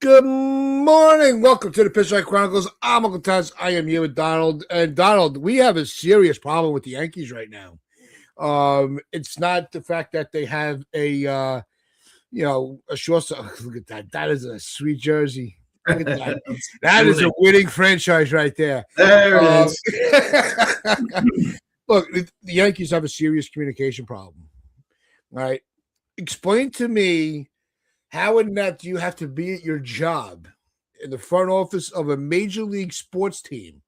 Good morning. Welcome to the Pitchfork Chronicles. I'm Uncle Taz. I am you with Donald. And Donald, we have a serious problem with the Yankees right now. It's not the fact that they have a shortstop. Look at that. That is a sweet jersey. Look at that. That is a winning franchise right there. There it is. Look, the Yankees have a serious communication problem. All right. Explain to me how in that do you have to be at your job in the front office of a major league sports team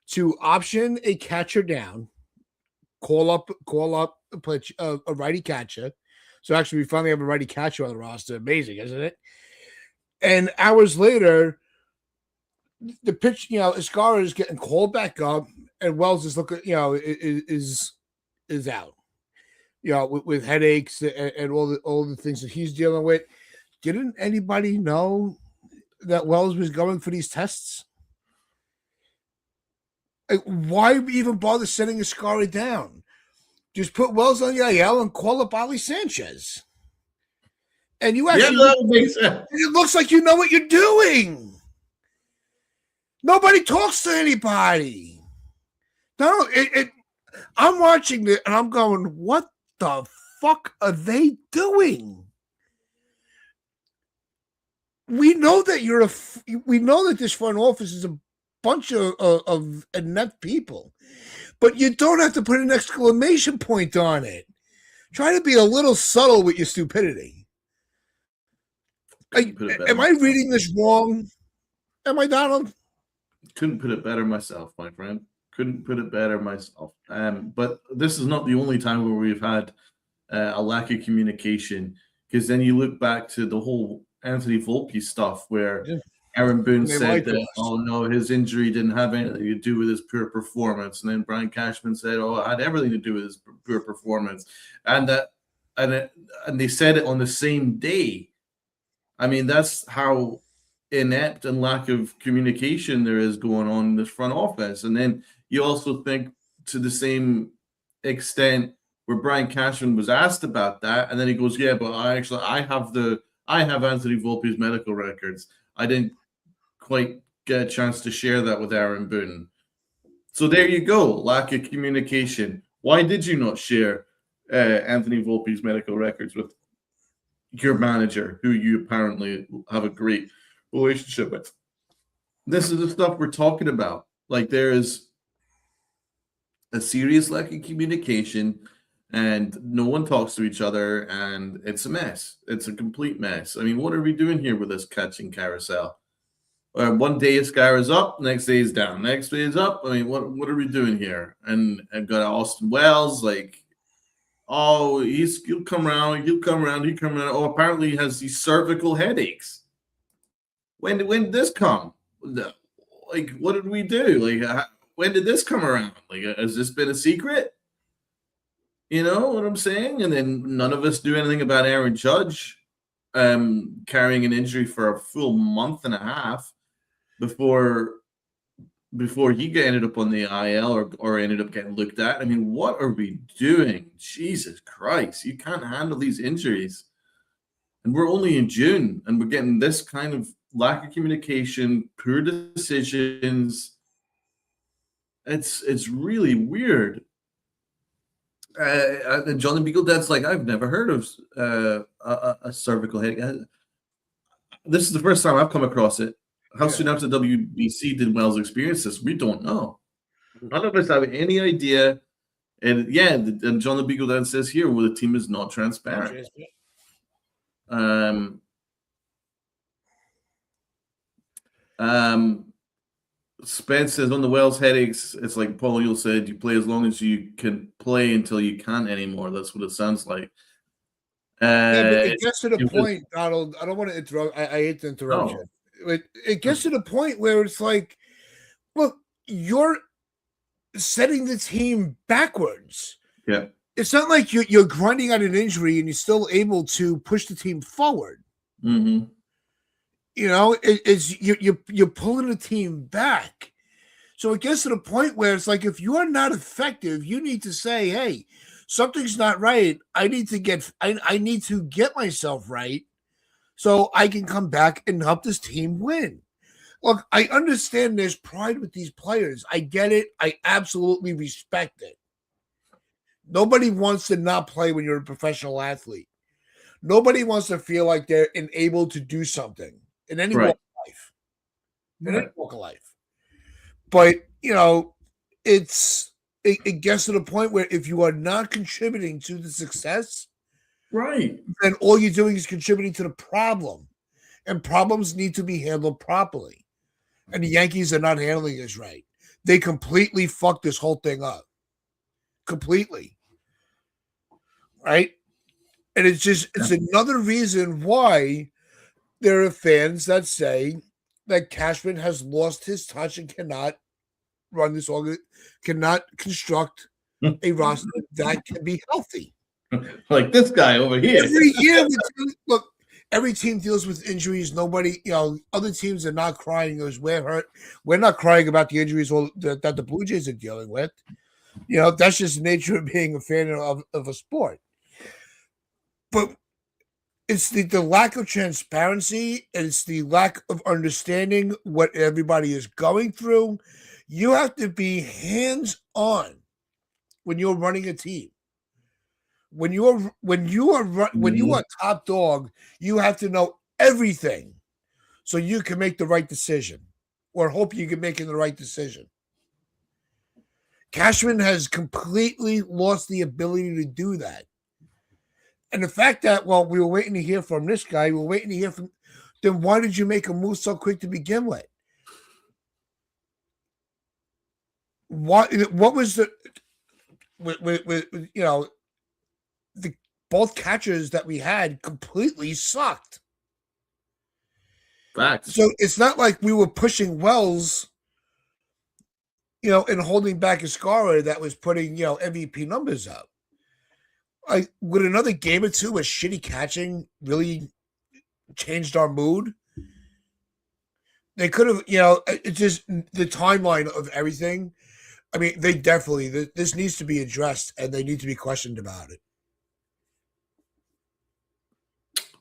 to option a catcher down, call up a righty catcher. So actually, we finally have a righty catcher on the roster. Amazing, isn't it? And hours later, the pitch, Escarra is getting called back up, and Wells is looking, is out, with headaches and all the things that he's dealing with. Didn't anybody know that Wells was going for these tests? Like, why even bother sending Escarra down? Just put Wells on the IL and call up Ali Sanchez. And you actually, that makes sense. It looks like you know what you're doing. Nobody talks to anybody. No, I'm watching it and I'm going, what the fuck are they doing? We know that we know that this front office is a bunch of inept people, but you don't have to put an exclamation point on it. Try to be a little subtle with your stupidity. Am I reading this wrong? Am I, Donald? Couldn't put it better myself, my friend. Couldn't put it better myself. But this is not the only time where we've had a lack of communication, because then you look back to the whole Anthony Volpe stuff where Aaron Boone said that, oh no, his injury didn't have anything to do with his poor performance. And then Brian Cashman said, oh, it had everything to do with his poor performance. And they said it on the same day. I mean, that's how inept and lack of communication there is going on in this front office. And then you also think to the same extent where Brian Cashman was asked about that, and then he goes, yeah, but I have Anthony Volpe's medical records. I didn't quite get a chance to share that with Aaron Boone. So there you go, lack of communication. Why did you not share Anthony Volpe's medical records with your manager, who you apparently have a great relationship with? This is the stuff we're talking about. Like, there is a serious lack of communication, and no one talks to each other, and it's a mess. It's a complete mess. I mean, what are we doing here with this catching carousel? One day Escarra's up, next day is down, next day is up. I mean, what are we doing here? And I've got Austin Wells, like, oh, he'll come around. Oh, apparently he has these cervical headaches. When did this come? Like, what did we do? Like, when did this come around? Like, has this been a secret? You know what I'm saying? And then none of us knew anything about Aaron Judge carrying an injury for a full month and a half before he ended up on the IL or ended up getting looked at. I mean, what are we doing? Jesus Christ, you can't handle these injuries. And we're only in June, and we're getting this kind of lack of communication, poor decisions. It's really weird. And Johnny Beagledad's like, I've never heard of a cervical headache. This is the first time I've come across it. How soon after WBC did Wells experience this? We don't know. None of us have any idea. And and Johnny Beagledad says here, well, the team is not transparent. Spence says on the Wells headaches, it's like Paul O'Neill said, you play as long as you can play until you can't anymore. That's what it sounds like. It gets to the point, Donald. I don't want to interrupt. I hate to interrupt you. It gets to the point where it's like, look, you're setting the team backwards. Yeah. It's not like you're grinding out an injury and you're still able to push the team forward. Mm-hmm. You're pulling the team back. So it gets to the point where it's like, if you are not effective, you need to say, hey, something's not right. I need to get myself right so I can come back and help this team win. Look, I understand there's pride with these players. I get it. I absolutely respect it. Nobody wants to not play when you're a professional athlete. Nobody wants to feel like they're unable to do something in any Right. walk of life. In any walk of life. But, it gets to the point where if you are not contributing to the success, Right. then all you're doing is contributing to the problem. And problems need to be handled properly. And the Yankees are not handling this right. They completely fucked this whole thing up. Completely. Right? And it's another reason why there are fans that say that Cashman has lost his touch and cannot run this cannot construct a roster that can be healthy. Like this guy over here. Every year, look, every team deals with injuries. Nobody, other teams are not crying because we're hurt. We're not crying about the injuries that the Blue Jays are dealing with. That's just the nature of being a fan of a sport. But it's the lack of transparency, and it's the lack of understanding what everybody is going through. You have to be hands-on when you're running a team. When you are top dog, you have to know everything so you can make the right decision, or hope you can make the right decision. Cashman has completely lost the ability to do that. And the fact that, we were waiting to hear from this guy, we were waiting to hear from, then why did you make a move so quick to begin with? What was the both catchers that we had completely sucked. Facts. So it's not like we were pushing Wells, and holding back Escarra that was putting, MVP numbers up. Would another game or two of shitty catching really changed our mood? They could have, it's just the timeline of everything. I mean, they definitely, this needs to be addressed, and they need to be questioned about it.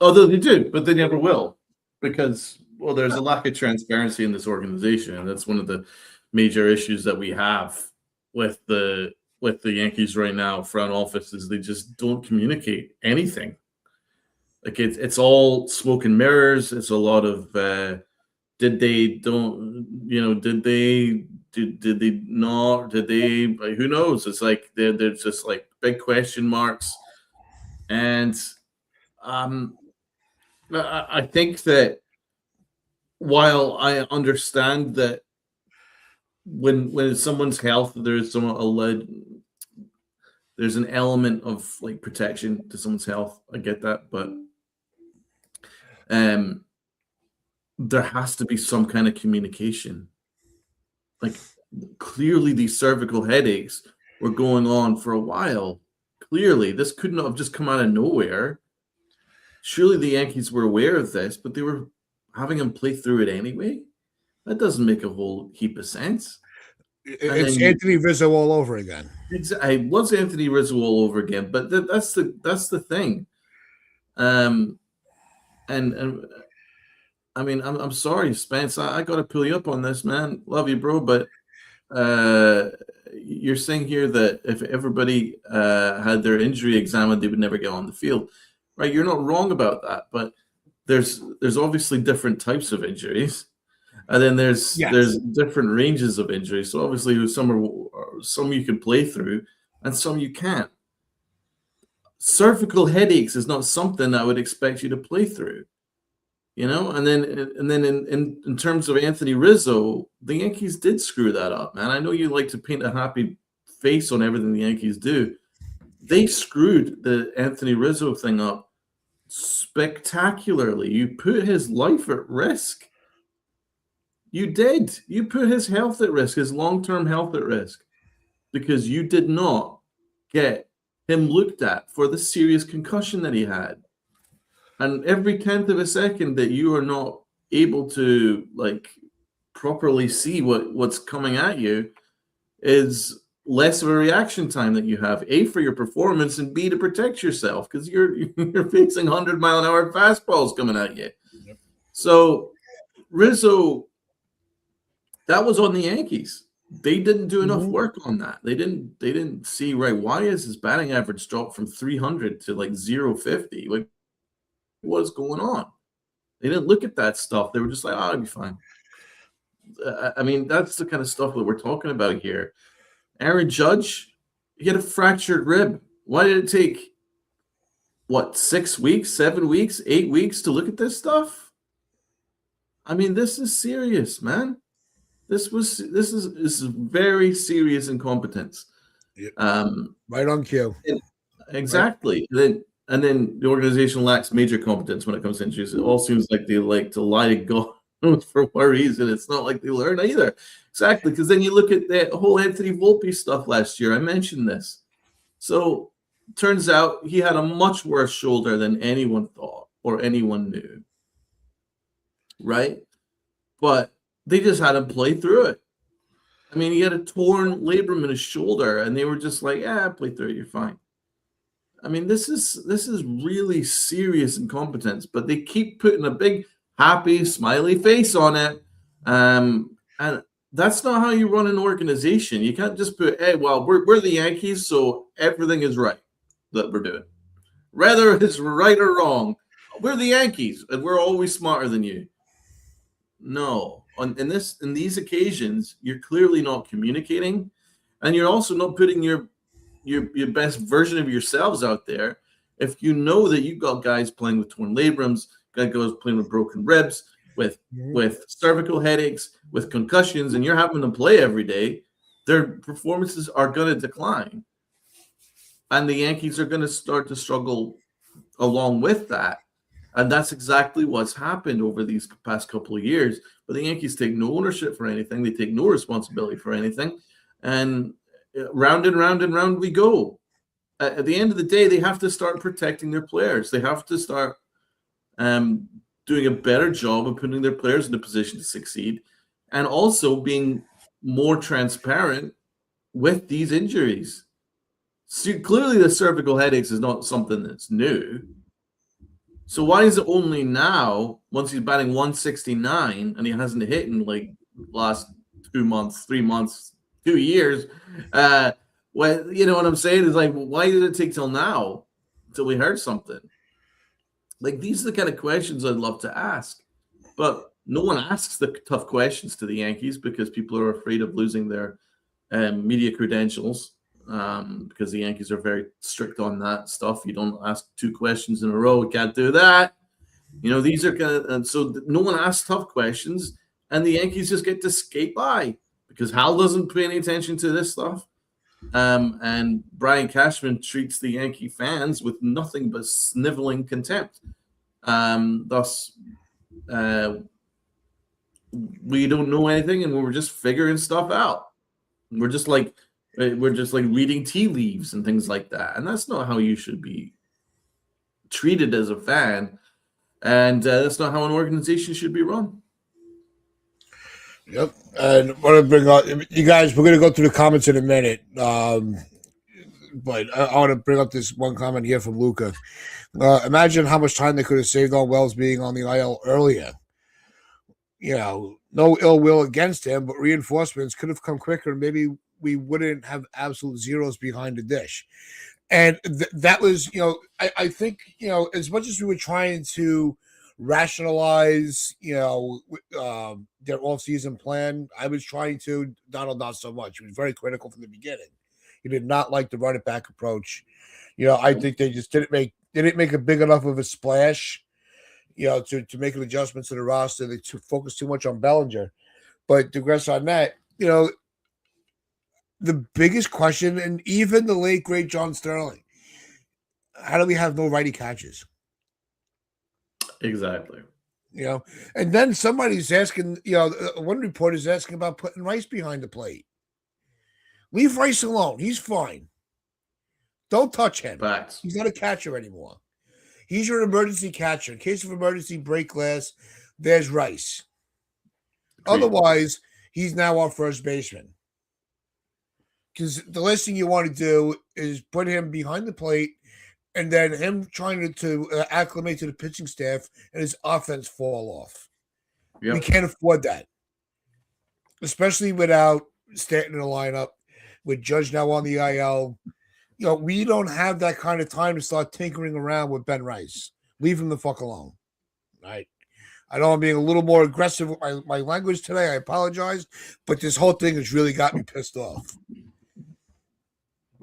Although they do, but they never will, because, there's a lack of transparency in this organization, and that's one of the major issues that we have with the Yankees right now. Front office is they just don't communicate anything. Like it's all smoke and mirrors. It's a lot of did they not, who knows? It's like they're just like big question marks. And I think that while I understand that when someone's health, there's an element of like protection to someone's health. I get that, but there has to be some kind of communication. Like clearly these cervical headaches were going on for a while. Clearly, this couldn't have just come out of nowhere. Surely the Yankees were aware of this, but they were having him play through it anyway. That doesn't make a whole heap of sense. It's Anthony Rizzo all over again. It was Anthony Rizzo all over again, but that's the thing. And I mean, I'm sorry, Spence. I got to pull you up on this, man. Love you, bro, but you're saying here that if everybody had their injury examined, they would never get on the field, right? You're not wrong about that, but there's obviously different types of injuries, and then there's different ranges of injuries. So obviously, some you can play through, and some you can't. Cervical headaches is not something I would expect you to play through. And then in terms of Anthony Rizzo, the Yankees did screw that up, man. I know you like to paint a happy face on everything the Yankees do. They screwed the Anthony Rizzo thing up spectacularly. You put his life at risk. You did. You put his health at risk, his long-term health at risk, because you did not get him looked at for the serious concussion that he had. And every 10th of a second that you are not able to like properly see what's coming at you is less of a reaction time that you have, A, for your performance, and B, to protect yourself because you're facing 100-mile-an-hour fastballs coming at you. Yep. So Rizzo, that was on the Yankees. They didn't do enough work on that. They didn't see, right, why is his batting average dropped from 300 to like 050? Like, what's going on? They didn't look at that stuff. They were just like, oh, it'll be fine. I mean, that's the kind of stuff that we're talking about here. Aaron Judge, he had a fractured rib. Why did it take, 6 weeks, 7 weeks, 8 weeks to look at this stuff? I mean, this is serious, man. This is very serious incompetence. Yep. Right on cue. Exactly. Right. And then the organization lacks major competence when it comes to injuries. It all seems like they like to lie to God for what reason. It's not like they learn either. Exactly, because then you look at the whole Anthony Volpe stuff last year. I mentioned this. So turns out he had a much worse shoulder than anyone thought or anyone knew. Right? But they just had him play through it. I mean, he had a torn labrum in his shoulder, and they were just like, play through it, you're fine. I mean, this is really serious incompetence, but they keep putting a big, happy, smiley face on it. And that's not how you run an organization. You can't just put, hey, well, we're the Yankees, so everything is right that we're doing. Whether it's right or wrong, we're the Yankees, and we're always smarter than you. No. In these occasions, you're clearly not communicating, and you're also not putting your best version of yourselves out there. If you know that you've got guys playing with torn labrums, guys playing with broken ribs, with cervical headaches, with concussions, and you're having them play every day, their performances are going to decline. And the Yankees are going to start to struggle along with that. And that's exactly what's happened over these past couple of years. But the Yankees take no ownership for anything. They take no responsibility for anything. And round and round and round we go. At the end of the day, they have to start protecting their players. They have to start doing a better job of putting their players in a position to succeed, and also being more transparent with these injuries. So clearly the cervical headaches is not something that's new. So why is it only now, once he's batting 169 and he hasn't hit in like last 2 months, 3 months, 2 years? Well, you know what I'm saying? Is like, why did it take till now until we heard something? Like, these are the kind of questions I'd love to ask, but no one asks the tough questions to the Yankees because people are afraid of losing their media credentials. Because the Yankees are very strict on that stuff. You don't ask 2 questions in a row. We can't do that. You know, these are kind of, and so no one asks tough questions, and the Yankees just get to skate by because Hal doesn't pay any attention to this stuff. And Brian Cashman treats the Yankee fans with nothing but sniveling contempt. Thus, we don't know anything, and we're just figuring stuff out. We're just like reading tea leaves and things like that, and that's not how you should be treated as a fan, and that's not how an organization should be run. Yep. And I want to bring up, you guys, we're going to go through the comments in a minute. But I want to bring up this one comment here from Luca. Imagine how much time they could have saved on Wells being on the IL earlier. You know, no ill will against him, but reinforcements could have come quicker. Maybe we wouldn't have absolute zeros behind the dish. And that was, you know, I think, you know, as much as we were trying to rationalize, you know, their off-season plan, I was trying to. Donald, not so much. He was very critical from the beginning. He did not like the run it back approach. You know, I think they just didn't make a big enough of a splash, you know, to make an adjustment to the roster. They focused too much on Bellinger. But digress on that, you know, the biggest question, and even the late great John Sterling, how do we have no righty catches? Exactly. You know, and then somebody's asking, you know, one reporter is asking about putting Rice behind the plate. Leave Rice alone. He's fine. Don't touch him. Facts. He's not a catcher anymore. He's your emergency catcher. In case of emergency break glass, there's Rice. Otherwise, he's now our first baseman. because the last thing you want to do is put him behind the plate and then him trying to acclimate to the pitching staff and his offense fall off. Yep. We can't afford that, especially without Stanton in the lineup, with Judge now on the IL. We don't have that kind of time to start tinkering around with Ben Rice. Leave him the fuck alone. Right? I know I'm being a little more aggressive with my language today. I apologize, but this whole thing has really got me pissed off.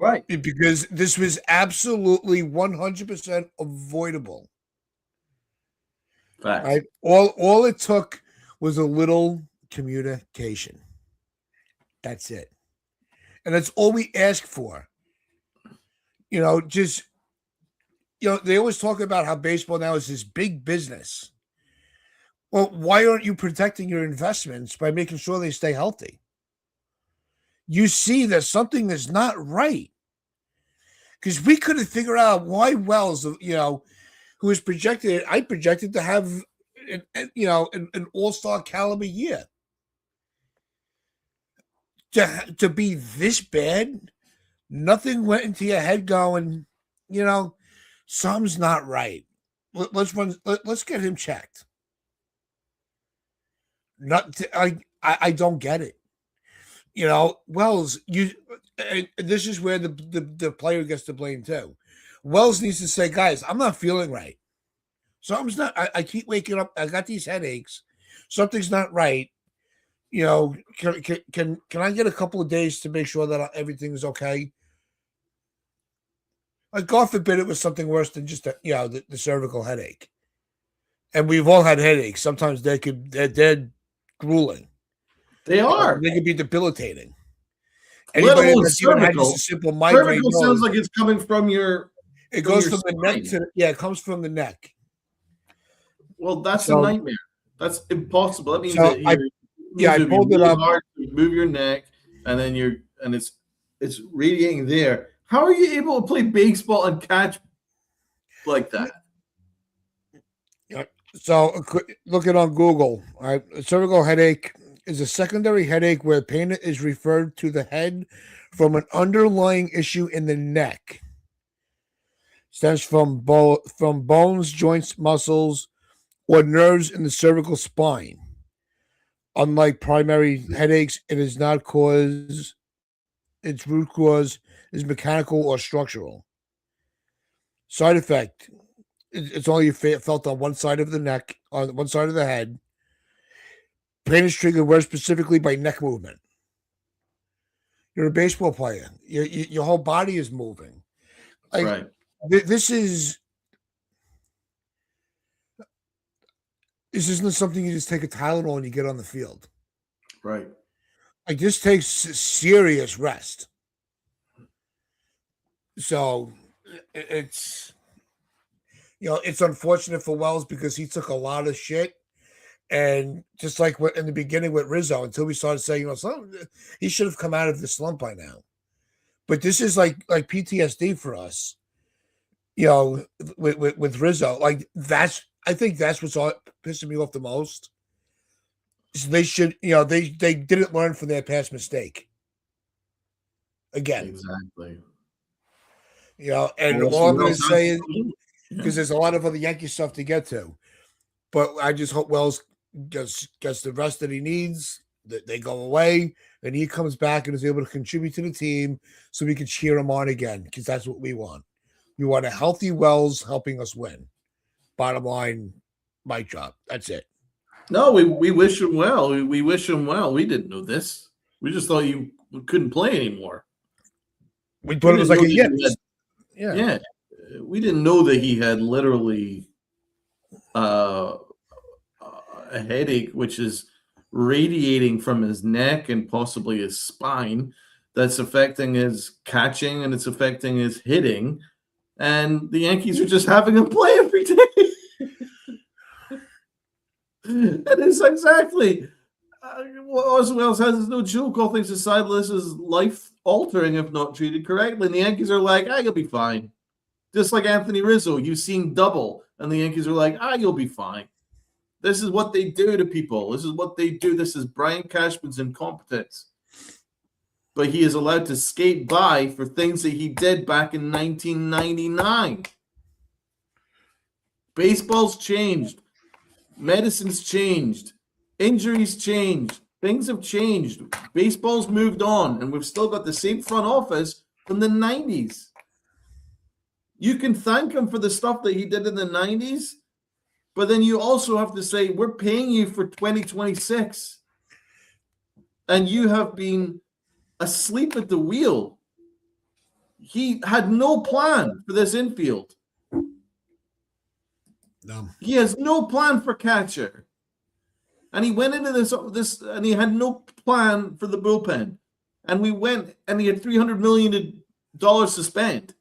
Right. Because this was absolutely 100% avoidable. Facts. Right? All it took was a little communication. That's it. And that's all we ask for. They always talk about how baseball now is this big business. Well, why aren't you protecting your investments by making sure they stay healthy? You see that something is not right. Because we couldn't figure out why Wells, who is projected, I projected to have, an all-star caliber year. To be this bad, nothing went into your head going, something's not right. Let's get him checked. I don't get it. Wells, this is where the player gets to blame too. Wells needs to say, guys, I'm not feeling right. Something's not. I keep waking up. I got these headaches. Something's not right. Can I get a couple of days to make sure that everything's okay? Like, God forbid it was something worse than just the cervical headache. And we've all had headaches. Sometimes they're grueling. They are. They can be debilitating. Anybody that's even had just a simple migraine. Cervical sounds like it's coming from your. It goes from the neck to it comes from the neck. Well, that's a nightmare. That's impossible. That means that I pulled it up. Hard to move your neck, and then it's radiating there. How are you able to play baseball and catch like that? So look it on Google. All right, a cervical headache is a secondary headache where pain is referred to the head from an underlying issue in the neck. Stems from bones, joints, muscles, or nerves in the cervical spine. Unlike primary headaches, it is not cause. Its root cause is mechanical or structural. Side effect: it's only felt on one side of the neck, on one side of the head. Pain is triggered more specifically by neck movement. You're a baseball player. Your whole body is moving. Right. This isn't something you just take a Tylenol and you get on the field. Right. This takes serious rest. So it's unfortunate for Wells because he took a lot of shit. And just like in the beginning with Rizzo, until we started saying, he should have come out of the slump by now. But this is like PTSD for us. With Rizzo, I think that's what's pissing me off the most. So they should, they didn't learn from their past mistake. Again. Exactly. And all I'm going to say is, because there's a lot of other Yankee stuff to get to, but I just hope Wells gets the rest that he needs, that they go away, and he comes back and is able to contribute to the team so we can cheer him on again, because that's what we want. We want a healthy Wells helping us win. Bottom line, mic drop. That's it. No, we wish him well. We wish him well. We didn't know this. We just thought you couldn't play anymore. We thought it was like a yes. Yeah. We didn't know that he had literally a headache, which is radiating from his neck and possibly his spine, that's affecting his catching and it's affecting his hitting. And the Yankees are just having him play every day. That is exactly. Wells has no joke. All things aside, this is life-altering if not treated correctly. And the Yankees are like, you'll be fine. Just like Anthony Rizzo, you've seen double. And the Yankees are like, you'll be fine. This is what they do to people. This is what they do. This is Brian Cashman's incompetence. but he is allowed to skate by for things that he did back in 1999. Baseball's changed. Medicine's changed. Injuries changed. Things have changed. Baseball's moved on, and we've still got the same front office from the 90s. You can thank him for the stuff that he did in the 90s, but then you also have to say, we're paying you for 2026. And you have been asleep at the wheel. He had no plan for this infield. No. He has no plan for catcher. And he went into this and he had no plan for the bullpen. And we went and he had $300 million to spend.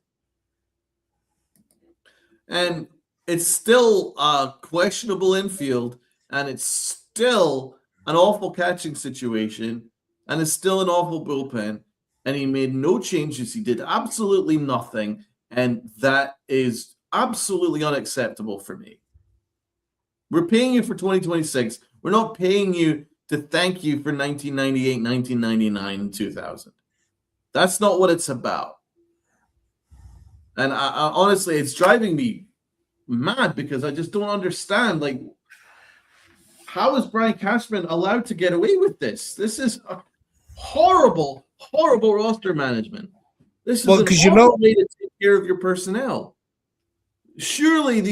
And it's still a questionable infield, and it's still an awful catching situation, and it's still an awful bullpen. And he made no changes. He did absolutely nothing. And that is absolutely unacceptable for me. We're paying you for 2026. We're not paying you to thank you for 1998, 1999, and 2000. That's not what it's about. And I honestly, it's driving me mad because I just don't understand. Like, how is Brian Cashman allowed to get away with this? This is a horrible, horrible roster management. This is an awful way to take care of your personnel. Surely if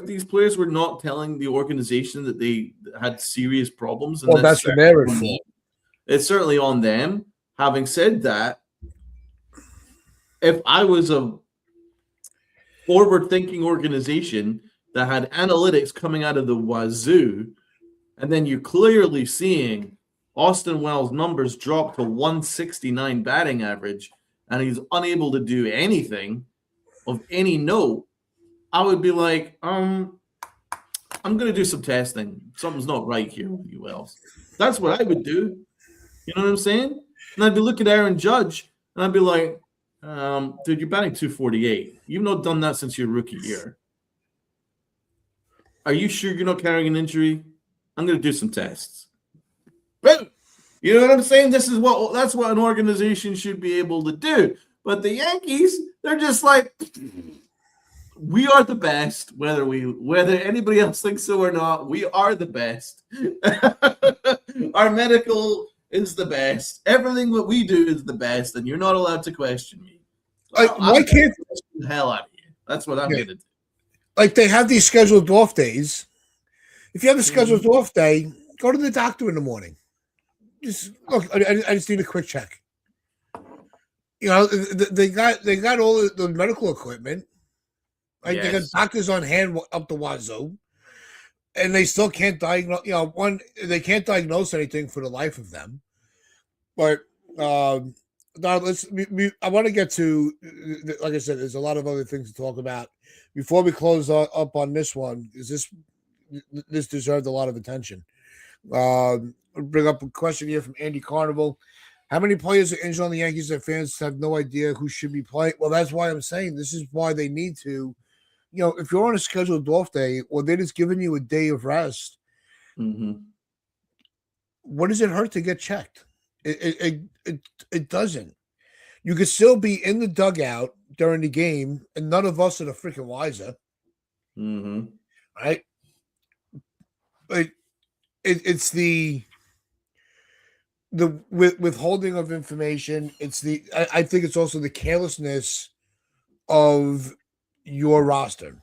these players were not telling the organization that they had serious problems, well, that's the merit for. It's certainly on them. Having said that, if I was a forward-thinking organization that had analytics coming out of the wazoo, and then you're clearly seeing Austin Wells' numbers drop to 169 batting average, and he's unable to do anything of any note, I would be like, I'm going to do some testing. Something's not right here with you, Wells. That's what I would do. You know what I'm saying? And I'd be looking at Aaron Judge, and I'd be like, dude, you're batting 248. You've not done that since your rookie year. Are you sure you're not carrying an injury? I'm going to do some tests. But you know what I'm saying? That's what an organization should be able to do. But the Yankees, they're just like, we are the best, whether anybody else thinks so or not. We are the best. Our medical is the best. Everything that we do is the best, and you're not allowed to question me. Why can't question the hell out of you? That's what I'm going to do. Like, they have these scheduled off days. If you have a scheduled off day, go to the doctor in the morning. Just look. I just need a quick check. You know, they got all the medical equipment. Right? Yes. They got doctors on hand up the wazoo, and they still can't diagnose. You know, they can't diagnose anything for the life of them. But now I want to get to, like I said, there's a lot of other things to talk about before we close up on this one. This deserved a lot of attention. I'll bring up a question here from Andy Carnival. How many players are injured on the Yankees that fans have no idea who should be playing? Well, that's why I'm saying this is why they need to, you know, if you're on a scheduled off day or they're just giving you a day of rest, what does it hurt to get checked? It doesn't. You could still be in the dugout during the game, and none of us are the freaking wiser. Right? But it's the withholding of information. I think it's also the carelessness of your roster.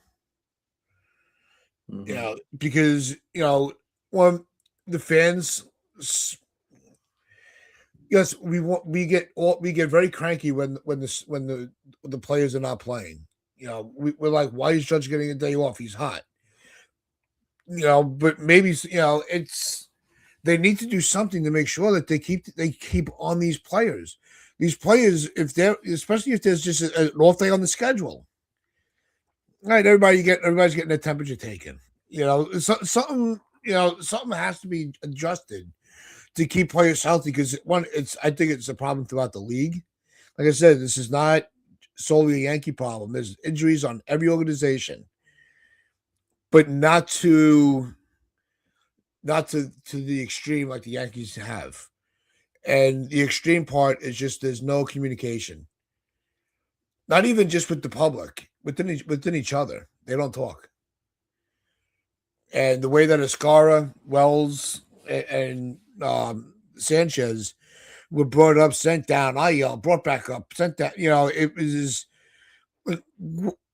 You know, because when the fans, yes, we get very cranky when the players are not playing. You know, we're like, why is Judge getting a day off? He's hot. You know, but maybe they need to do something to make sure that they keep on these players. These players, especially if there's just an off day on the schedule, right? Everybody's getting their temperature taken. You know, something has to be adjusted to keep players healthy because I think it's a problem throughout the league. Like I said, this is not solely a Yankee problem. There's injuries on every organization, but not to the extreme like the Yankees have. And the extreme part is just there's no communication. Not even just with the public, within each other. They don't talk. And the way that Escarra, Wells, and Sanchez were brought up, sent down, I yelled, brought back up, sent down. It was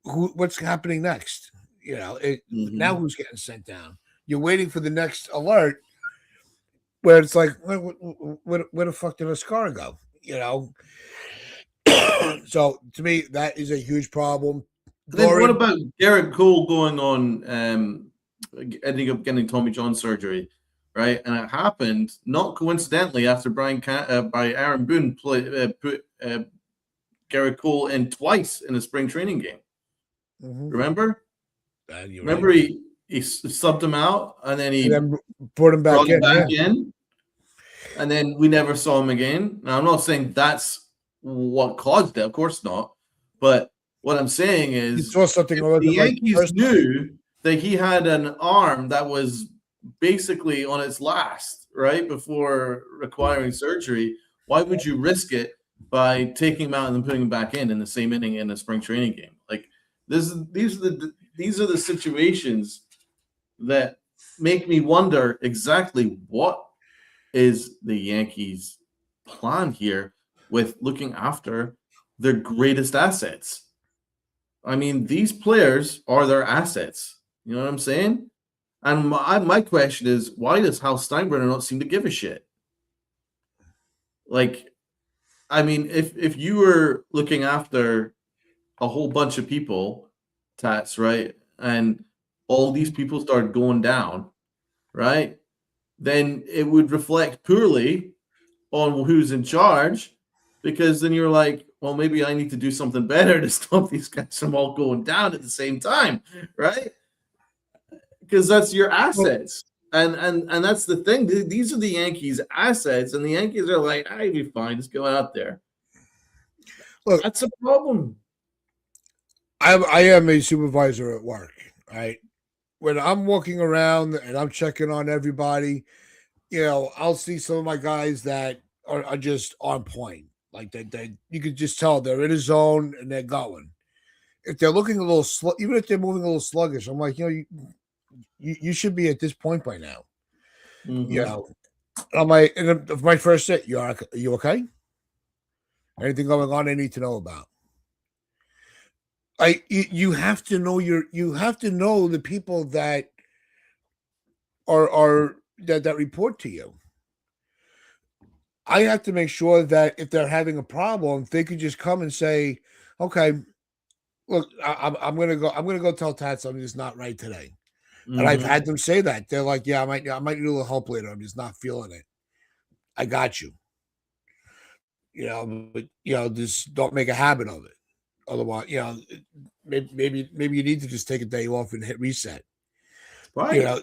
what's happening next? Now who's getting sent down? You're waiting for the next alert where it's like, where the fuck did Escarra go? So to me, that is a huge problem. Then what about Garrett Cole going on, ending up getting Tommy John surgery, right? And it happened not coincidentally after by Aaron Boone put Garrett Cole in twice in a spring training game. Mm-hmm. Remember? Remember right. he subbed him out and then brought him back in. And then we never saw him again. Now I'm not saying that's what caused it, of course not. But what I'm saying is the Yankees knew that he had an arm that was basically on its last, right, before requiring surgery. Why would you risk it by taking him out and then putting him back in the same inning in a spring training game? Like these are the situations that make me wonder exactly what is the Yankees' plan here with looking after their greatest assets. I mean, these players are their assets. You know what I'm saying? And my question is, why does Hal Steinbrenner not seem to give a shit? Like, I mean, if you were looking after a whole bunch of people, Tats, right, and all these people started going down, right, then it would reflect poorly on who's in charge, because then you're like, well, maybe I need to do something better to stop these guys from all going down at the same time, right? Because that's your assets. And that's the thing. These are the Yankees' assets, and the Yankees are like, I'd be fine, just go out there. Look, that's a problem. I am a supervisor at work, right? When I'm walking around and I'm checking on everybody, I'll see some of my guys that are just on point. Like they you could just tell they're in a zone and they're going. If they're looking a little even if they're moving a little sluggish, I'm like, you should be at this point by now. Mm-hmm. I'm like, and if my first hit, are you okay? Anything going on I need to know about? You have to know the people that are that report to you. I have to make sure that if they're having a problem, they could just come and say, okay, look, I'm gonna go tell Tats I'm just not right today. Mm-hmm. And I've had them say that. They're like, yeah, I might need a little help later. I'm just not feeling it. I got you. But just don't make a habit of it. Otherwise, maybe you need to just take a day off and hit reset. Right.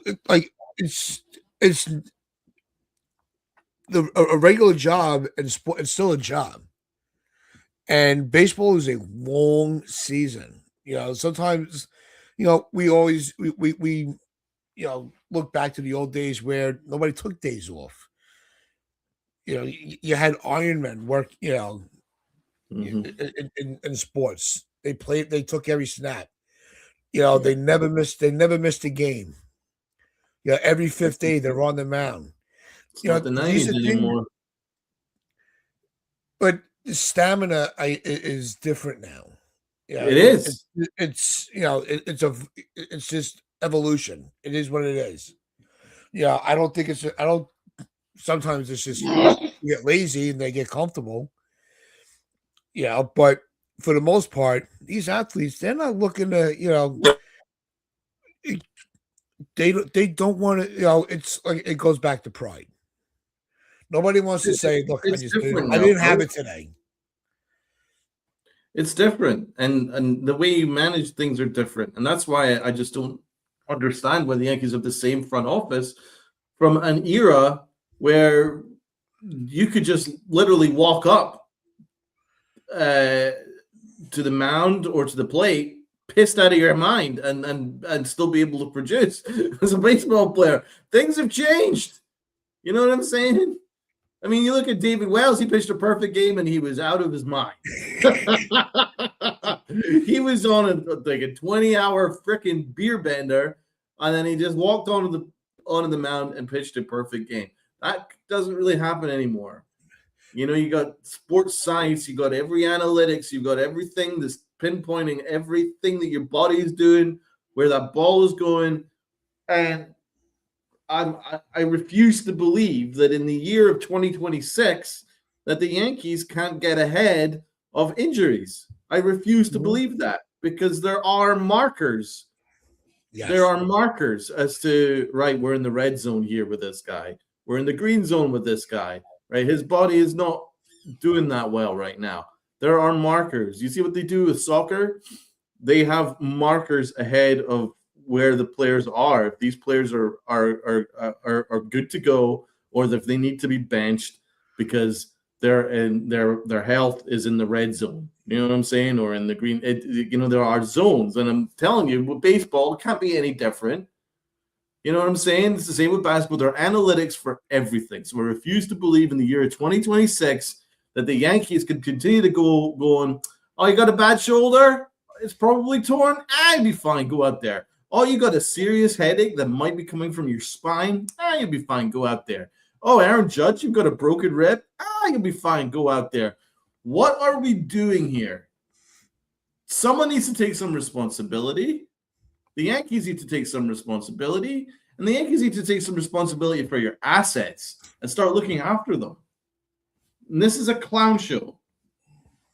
It's a regular job, and sport, it's still a job. And baseball is a long season. Sometimes, we always we look back to the old days where nobody took days off. You had Ironmen work. Mm-hmm. in sports, they took every snap. They never missed a game. Every fifth day they're on the mound. It's not the 90s anymore. But the stamina is different now. It is. It's just evolution. It is what it is. I don't think sometimes it's just you get lazy and they get comfortable. But for the most part, these athletes, they're not looking to, they don't want to, it's like it goes back to pride. Nobody wants to say, look, I didn't have it today. It's different. And the way you manage things are different. And that's why I just don't understand why the Yankees have the same front office from an era where you could just literally walk up to the mound or to the plate pissed out of your mind and still be able to produce as a baseball player. Things have changed. You know what I'm saying? I mean, you look at David Wells, he pitched a perfect game and he was out of his mind. He was on a 20-hour freaking beer bender, and then he just walked onto the mound and pitched a perfect game. That doesn't really happen anymore. You know, you got sports science, you got every analytics, you got everything that's pinpointing everything that your body is doing, where that ball is going, and I refuse to believe that in the year of 2026 that the Yankees can't get ahead of injuries. I refuse to believe that, because there are markers. Yes. There are markers as to, right, we're in the red zone here with this guy. We're in the green zone with this guy, right? His body is not doing that well right now. There are markers. You see what they do with soccer? They have markers ahead of where the players are. If these players are good to go, or if they need to be benched because their health is in the red zone. You know what I'm saying? Or in the green. There are zones, and I'm telling you, with baseball, it can't be any different. You know what I'm saying? It's the same with basketball. There are analytics for everything. So I refuse to believe in the year of 2026 that the Yankees could continue to go going, oh, you got a bad shoulder? It's probably torn. You'll be fine. Go out there. Oh, you got a serious headache that might be coming from your spine? You'll be fine. Go out there. Oh, Aaron Judge, you've got a broken rib? You'll be fine. Go out there. What are we doing here? Someone needs to take some responsibility. The Yankees need to take some responsibility, and the Yankees need to take some responsibility for your assets and start looking after them. And this is a clown show.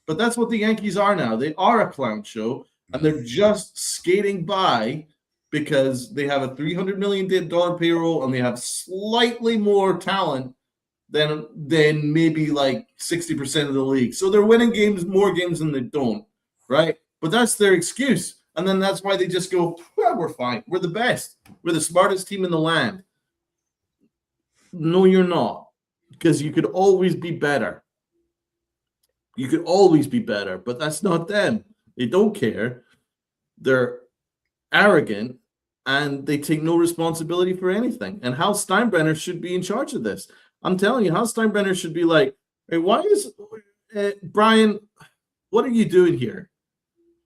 But that's what the Yankees are now. They are a clown show, and they're just skating by because they have a $300 million payroll and they have slightly more talent than maybe like 60% of the league. So they're winning more games than they don't, right? But that's their excuse. And then that's why they just go, well, we're fine. We're the best. We're the smartest team in the land. No, you're not. Because you could always be better. You could always be better, but that's not them. They don't care. They're arrogant, and they take no responsibility for anything. And Hal Steinbrenner should be in charge of this. I'm telling you, Hal Steinbrenner should be like, hey, why is Brian, what are you doing here?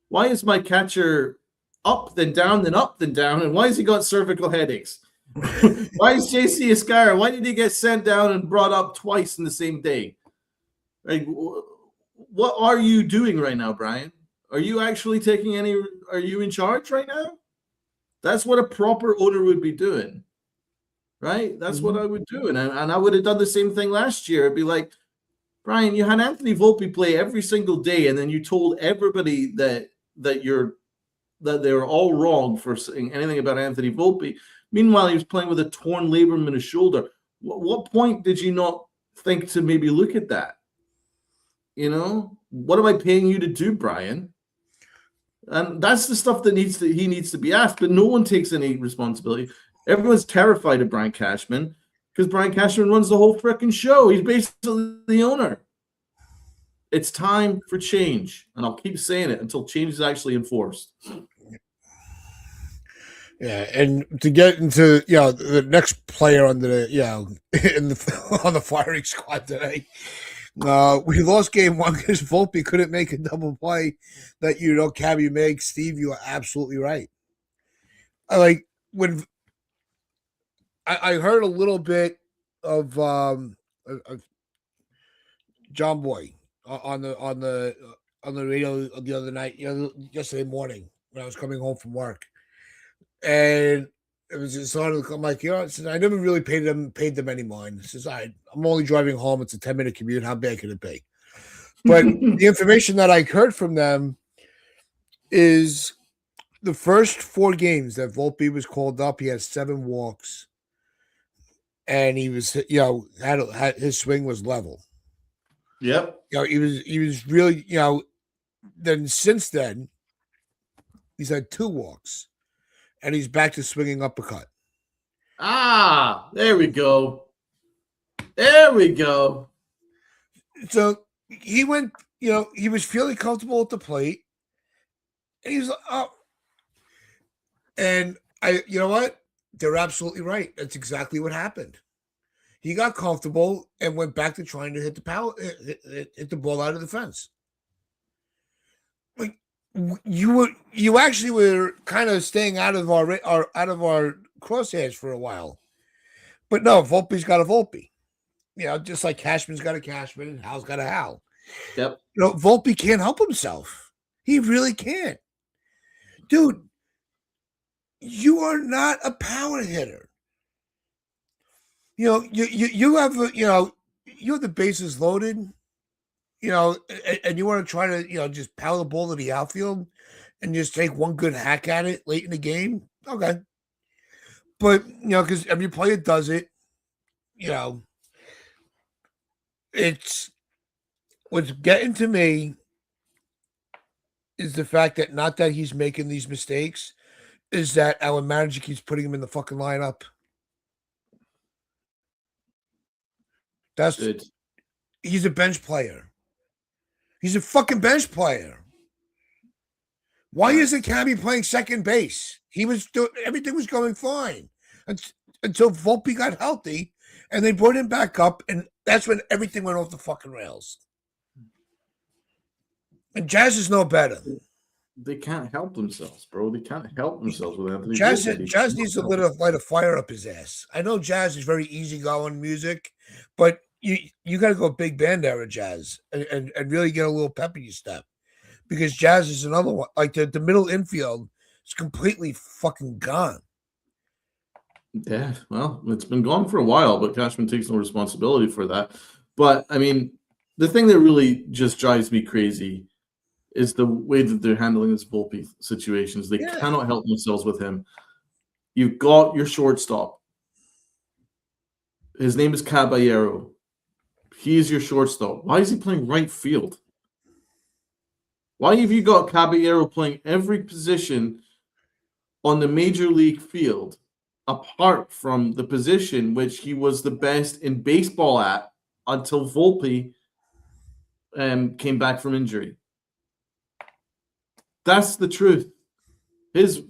Why is my catcher up, then down, then up, then down? And why has he got cervical headaches? Why is JC Escarra? Why did he get sent down and brought up twice in the same day? Like, what are you doing right now, Brian? Are you actually are you in charge right now? That's what a proper owner would be doing, right? That's what I would do. And I would have done the same thing last year. It'd be like, Brian, you had Anthony Volpe play every single day, and then you told everybody that they were all wrong for saying anything about Anthony Volpe. Meanwhile, he was playing with a torn labrum in his shoulder. What point did you not think to maybe look at that? You know, what am I paying you to do, Brian? And that's the stuff that he needs to be asked, but no one takes any responsibility. Everyone's terrified of Brian Cashman because Brian Cashman runs the whole freaking show. He's basically the owner. It's time for change, and I'll keep saying it until change is actually enforced. Yeah, and to get into the next player on the on the firing squad today, we lost game one because Volpe couldn't make a double play that Cabby makes. Steve, you are absolutely right. When I heard a little bit of John Boy on the radio the other night, yesterday morning when I was coming home from work. And it was just sort of, I'm like, I never really paid them any mind. It says, I'm only driving home. It's a 10-minute commute. How bad can it be? But the information that I heard from them is the first 4 games that Volpe was called up, he had 7 walks, and he was, had his swing was level. Yep. He was really, then since then, he's had 2 walks. And he's back to swinging uppercut. There we go. There we go. So he went, he was feeling comfortable at the plate. And he was like, oh. And you know what? They're absolutely right. That's exactly what happened. He got comfortable and went back to trying to hit the ball out of the fence. Like you actually were kind of staying out of our crosshairs for a while, but no, Volpe's got a Volpe. Just like Cashman's got a Cashman and Hal's got a Hal. Yep. Volpe can't help himself. He really can't, dude. You are not a power hitter. You have you have the bases loaded, and you want to try to just power the ball to the outfield and just take one good hack at it late in the game. Okay, but because every player does it, it's what's getting to me is the fact that not that he's making these mistakes, is that our manager keeps putting him in the fucking lineup. That's Good. He's a bench player. He's a fucking bench player. Why isn't Cabby playing second base? He was doing everything was going fine until Volpe got healthy, and they brought him back up, and that's when everything went off the fucking rails. And Jazz is no better. They can't help themselves, bro. They can't help themselves with Anthony. Jazz needs to light a fire up his ass. I know Jazz is very easygoing music, but you got to go big band era Jazz and really get a little pep in your step, because Jazz is another one. Like the middle infield is completely fucking gone. Yeah, well, it's been gone for a while, but Cashman takes no responsibility for that. But I mean, the thing that really just drives me crazy is the way that they're handling this Volpe situations. They cannot help themselves with him. You've got your shortstop. His name is Caballero. He is your shortstop. Why is he playing right field? Why have you got Caballero playing every position on the major league field apart from the position which he was the best in baseball at until Volpe came back from injury? That's the truth. His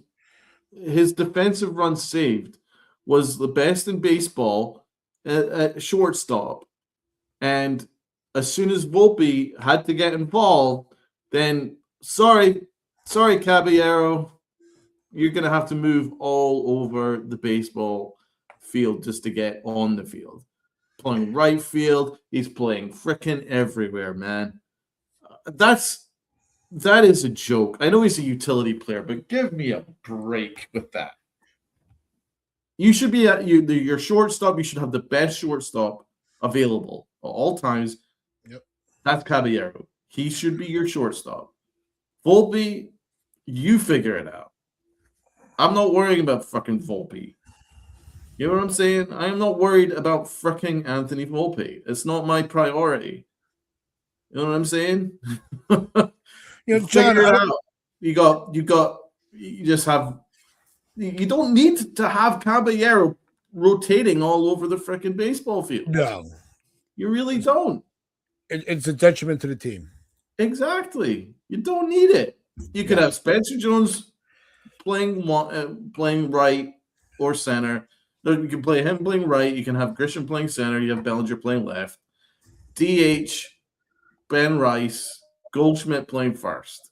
defensive run saved was the best in baseball at shortstop. And as soon as Volpe had to get involved, then sorry, Caballero, you're going to have to move all over the baseball field just to get on the field. Playing right field, he's playing frickin' everywhere, man. That is a joke. I know he's a utility player, but give me a break with that. You should be at your shortstop. You should have the best shortstop available at all times. Yep. That's Caballero. He should be your shortstop. Volpe, you figure it out. I'm not worrying about fucking Volpe. You know what I'm saying? I am not worried about fucking Anthony Volpe. It's not my priority. You know what I'm saying? John, figure it out. You don't need to have Caballero rotating all over the freaking baseball field. No. You really don't. It's a detriment to the team. Exactly. You don't need it. You could have Spencer Jones playing right or center. You can play him playing right. You can have Grisham playing center. You have Bellinger playing left. DH, Ben Rice, Goldschmidt playing first.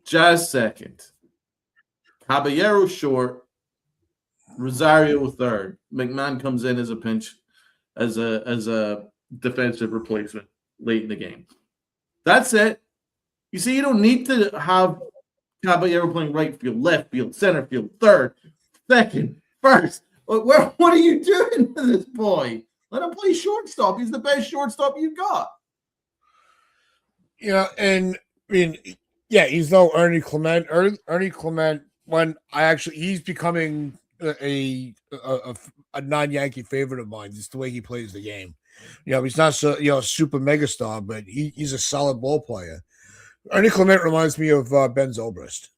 Jazz second. Caballero short. Rosario third. McMahon comes in as a pinch, as a defensive replacement late in the game. That's it. You see, you don't need to have Caballero playing right field, left field, center field, third, second, first. What are you doing to this boy? Let him play shortstop. He's the best shortstop you've got. And I mean, he's no Ernie Clement. Ernie Clement, he's becoming a non-Yankee favorite of mine. Just the way he plays the game. He's not so super megastar, but he's a solid ball player. Ernie Clement reminds me of Ben Zobrist.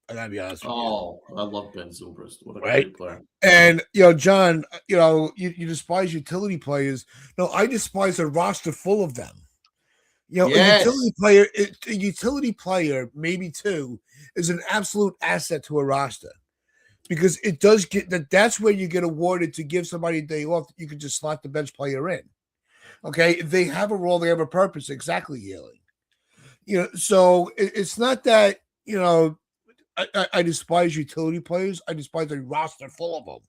I gotta be honest with you. Oh, I love Ben Zobrist. What a great player. And John, you despise utility players. No, I despise a roster full of them. Yes. A utility player, maybe two, is an absolute asset to a roster. because it does get that's where you get awarded to give somebody a day off. You can just slot the bench player in. Okay, they have a role, they have a purpose. Exactly, Yearling. So it's not that I despise utility players. I despise a roster full of them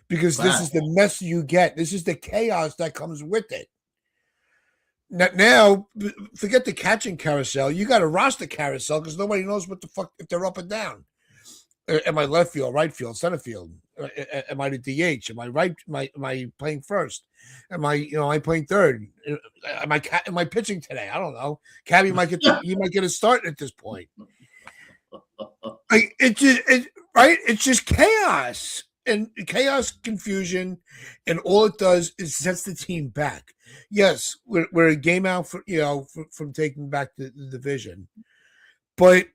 because this is the mess you get. This is the chaos that comes with it. Now, forget the catching carousel. You got a roster carousel because nobody knows what the fuck if they're up and down. Am I left field, right field, center field? Am I the DH? Am I right? Am I playing first? Am I playing third? Am I pitching today? I don't know. Cabby might get a start at this point. It's just chaos and chaos, confusion, and all it does is sets the team back. Yes, we're a game out from taking back the division, but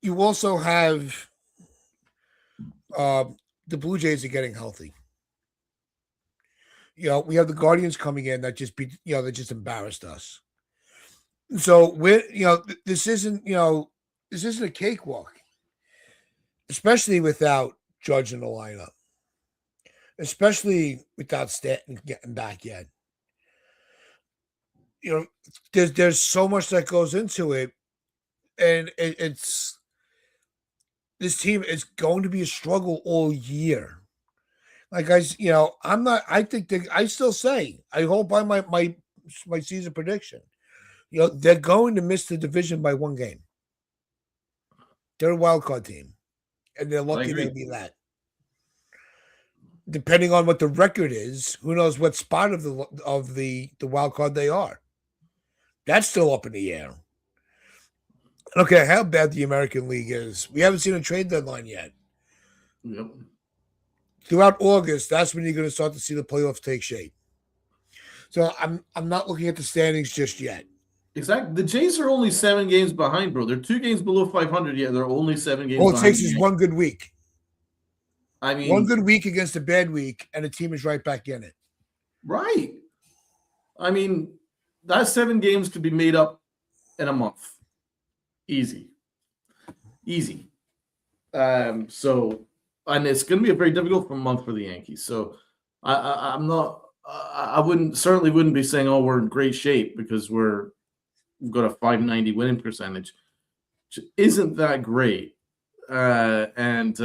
you also have the Blue Jays are getting healthy. We have the Guardians coming in that just that just embarrassed us. So this isn't a cakewalk, especially without Judge in the lineup, especially without Stanton getting back yet. There's so much that goes into it, and it's this team is going to be a struggle all year. Like guys, I'm not. I think I still say I hold by my season prediction. They're going to miss the division by one game. They're a wild card team, and they're lucky they'll be that. Depending on what the record is, who knows what spot of the wild card they are. That's still up in the air. I don't care how bad the American League is. We haven't seen a trade deadline yet. Yep. Throughout August, that's when you're going to start to see the playoffs take shape. So I'm not looking at the standings just yet. Exactly. The Jays are only 7 games behind, bro. They're 2 games below 500 yet. They're only 7 games behind. All it takes is one good week. I mean, one good week against a bad week, and the team is right back in it. Right. I mean, that 7 games could be made up in a month. Easy. And it's going to be a very difficult month for the Yankees. So I'm not. I certainly wouldn't be saying, "Oh, we're in great shape," because we've got a .590 winning percentage, which isn't that great, and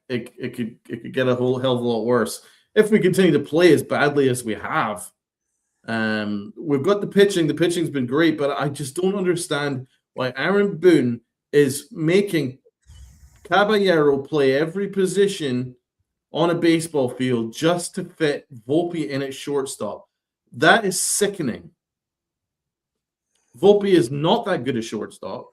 it could get a whole hell of a lot worse if we continue to play as badly as we have. We've got the pitching. The pitching's been great, but I just don't understand why Aaron Boone is making Caballero play every position on a baseball field just to fit Volpe in at shortstop. That is sickening. Volpe is not that good a shortstop.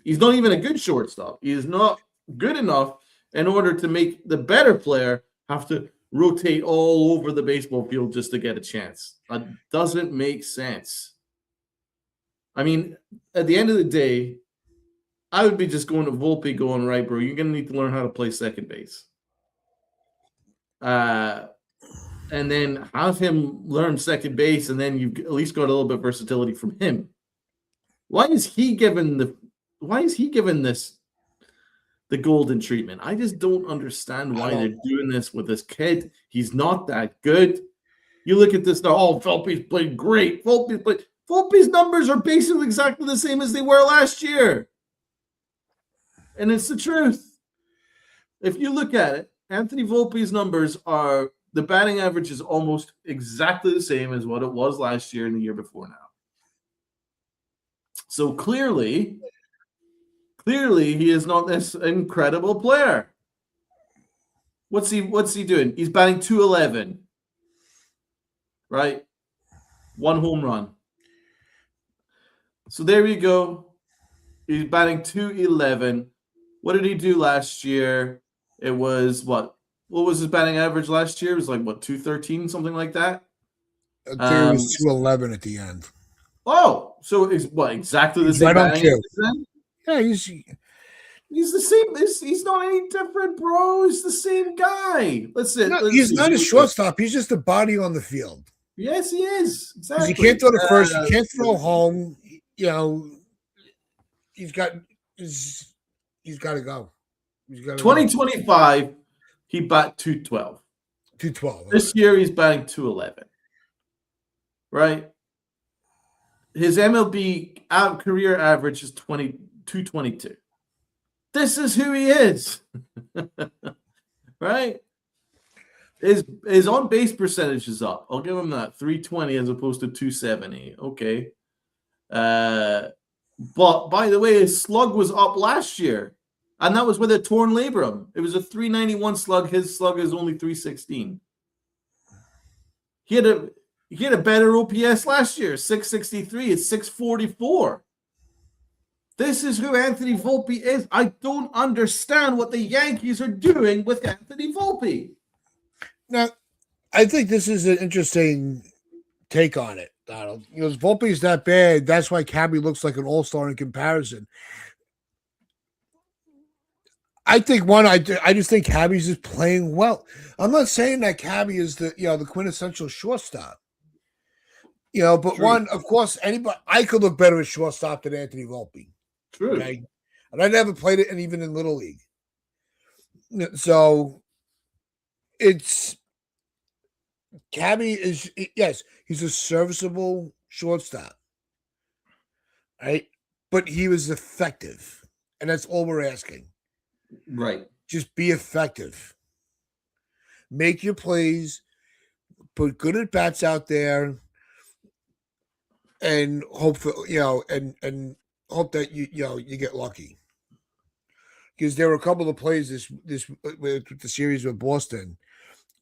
He's not even a good shortstop. He is not good enough in order to make the better player have to rotate all over the baseball field just to get a chance. That doesn't make sense. I mean, at the end of the day, I would be just going to Volpe going, right, bro, you're going to need to learn how to play second base. And then have him learn second base, and then you've at least got a little bit of versatility from him. Why is he given this the golden treatment? I just don't understand why they're doing this with this kid. He's not that good. You look at this now, Volpe's played great. Volpe's numbers are basically exactly the same as they were last year. And it's the truth. If you look at it, Anthony Volpe's numbers are, the batting average is almost exactly the same as what it was last year and the year before now. So clearly he is not this incredible player. What's he doing? He's batting .211. Right? 1 home run. So there you go. He's batting .211. What did he do last year? It was what was his batting average last year? It was like what, 213, something like that? I think it was 211 at the end. Oh, so it's what, exactly the same right batting average then? Yeah, he's the same. He's not any different, bro. He's the same guy. He's not a shortstop. He's just a body on the field. Yes, he is. Exactly. He can't throw to first. He can't throw home. He's got to go. He's got 2025, he bat 212. 212. This year, he's batting 211. Right? His MLB career average is 222. This is who he is. Right? His on base percentage is up. I'll give him that. 320 as opposed to 270. Okay. But by the way, his slug was up last year. And that was with a torn labrum. It was a 391 slug. His slug is only 316. He had a better OPS last year, 663. It's 644. This is who Anthony Volpe is. I don't understand what the Yankees are doing with Anthony Volpe. Now, I think this is an interesting take on it, Donald. Volpe's that bad. That's why Cabby looks like an all-star in comparison. I think I just think Cabby's just playing well. I'm not saying that Cabby is the quintessential shortstop. But True. One, of course, I could look better at shortstop than Anthony Volpe. True. Okay? And I never played it, and even in Little League. So it's Cabby is, yes, he's a serviceable shortstop, right? But he was effective, and that's all we're asking. Right. Just be effective. Make your plays, put good at bats out there, and hope for and hope that you get lucky. Because there were a couple of plays this with the series with Boston,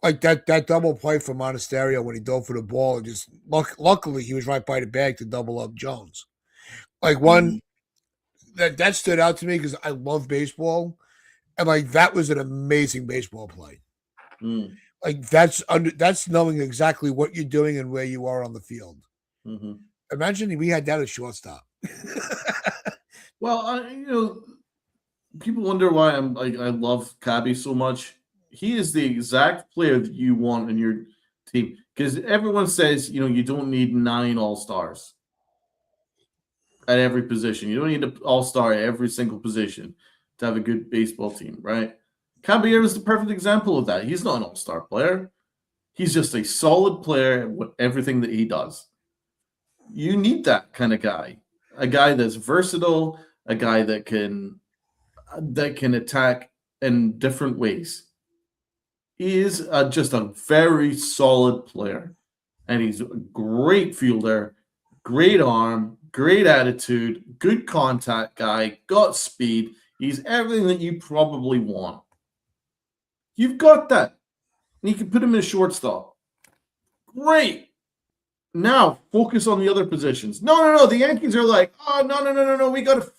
like that double play for Monasterio when he dove for the ball, and just luckily he was right by the bag to double up Jones. Like one that stood out to me because I love baseball, and like that was an amazing baseball play. Like that's knowing exactly what you're doing and where you are on the field. Mm-hmm. Imagine we had that at shortstop. Well, people wonder why I love Cabby so much. He is the exact player that you want in your team, because everyone says you don't need 9 all-stars at every position. You don't need an all-star at every single position to have a good baseball team, right? Caballero is the perfect example of that. He's not an all-star player. He's just a solid player at everything that he does. You need that kind of guy, a guy that's versatile, a guy that can attack in different ways. He is just a very solid player, and he's a great fielder, great arm, great attitude, good contact guy, got speed. He's everything that you probably want. You've got that. And you can put him in a shortstop. Great. Now, focus on the other positions. No. The Yankees are like, oh, no. We got to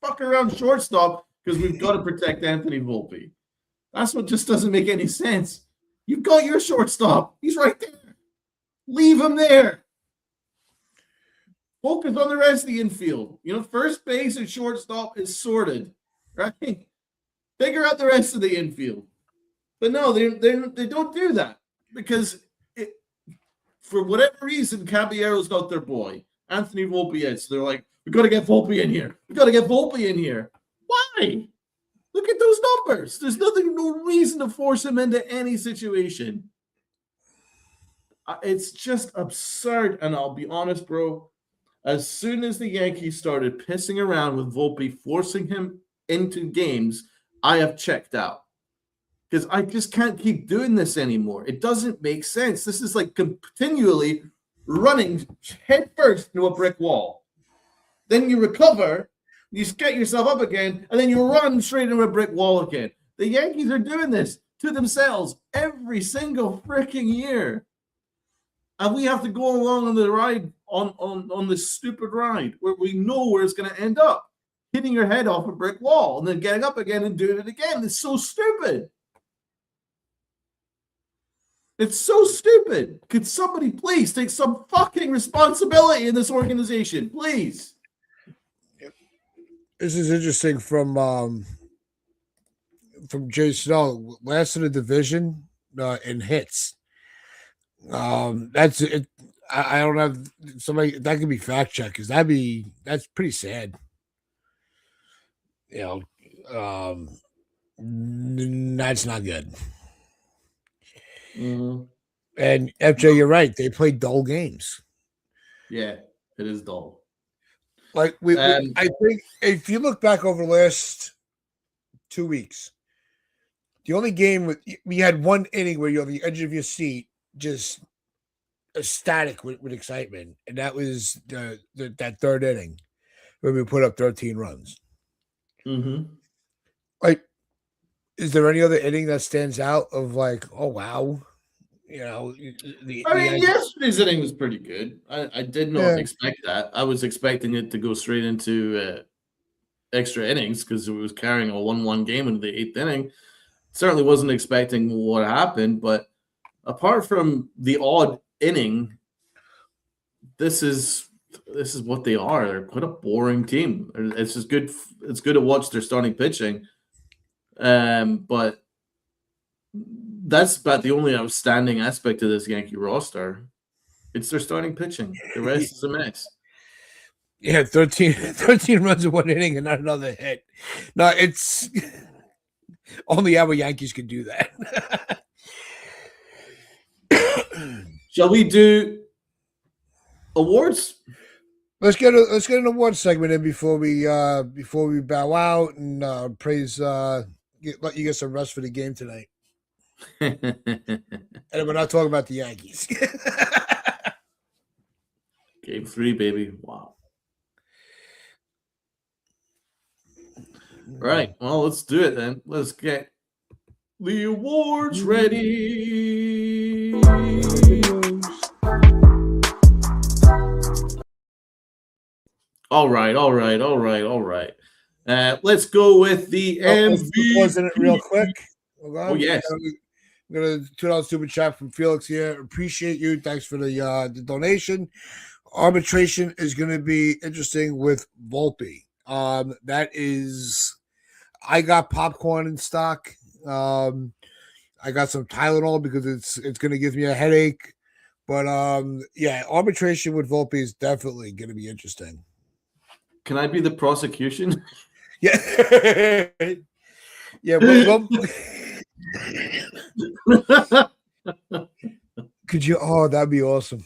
fuck around shortstop because we've got to protect Anthony Volpe. That's what just doesn't make any sense. You've got your shortstop. He's right there. Leave him there. Focus on the rest of the infield. First base and shortstop is sorted, right? Figure out the rest of the infield. But no, they don't do that because for whatever reason, Caballero's not their boy. Anthony Volpe is. So they're like, we got to get Volpe in here. Why? Look at those numbers. There's no reason to force him into any situation. It's just absurd. And I'll be honest, bro. As soon as the Yankees started pissing around with Volpe, forcing him into games, I have checked out. Because I just can't keep doing this anymore. It doesn't make sense. This is like continually running head first into a brick wall. Then you recover, you get yourself up again, and then you run straight into a brick wall again. The Yankees are doing this to themselves every single freaking year. And we have to go along on the ride, on this stupid ride, where we know where it's going to end up. Hitting your head off a brick wall, and then getting up again and doing it again. It's so stupid. It's so stupid. Could somebody please take some fucking responsibility in this organization, please? This is interesting from Jay Snow. Last in the division in hits. That's it. I don't have somebody that could be fact checked because that's pretty sad. That's not good. Mm-hmm. And FJ, you're right. They play dull games. Yeah, it is dull. Like I think if you look back over the last 2 weeks, the only game we had one inning where you're on the edge of your seat, just ecstatic with excitement, and that was that third inning where we put up 13 runs. Mm-hmm. Like, is there any other inning that stands out of like, oh wow, the Yesterday's inning was pretty good. I did not yeah. expect that. I was expecting it to go straight into extra innings because it was carrying a 1-1 game into the 8th inning. Certainly wasn't expecting what happened, but apart from the odd inning, this is what they are. They're quite a boring team. It's just good. It's good to watch their starting pitching, but that's about the only outstanding aspect of this Yankee roster. It's their starting pitching. The rest is a mess. Yeah, 13 runs in one inning and not another hit. No, it's only our Yankees can do that. Shall we do awards? Let's get an award segment in before we bow out and praise let you get some rest for the game tonight. And we're not talking about the Yankees. Game 3, baby. Wow. Right. Well, let's do it then. Let's get the awards ready. All right. Let's go with the MVP. Wasn't it real quick? Oh, yes. I'm gonna $2 super chat from Felix here. Appreciate you. Thanks for the donation. Arbitration is going to be interesting with Volpe. That is, I got popcorn in stock. I got some Tylenol because it's going to give me a headache. But yeah, arbitration with Volpe is definitely going to be interesting. Can I be the prosecution? Yeah, yeah. Could you? Oh, that'd be awesome.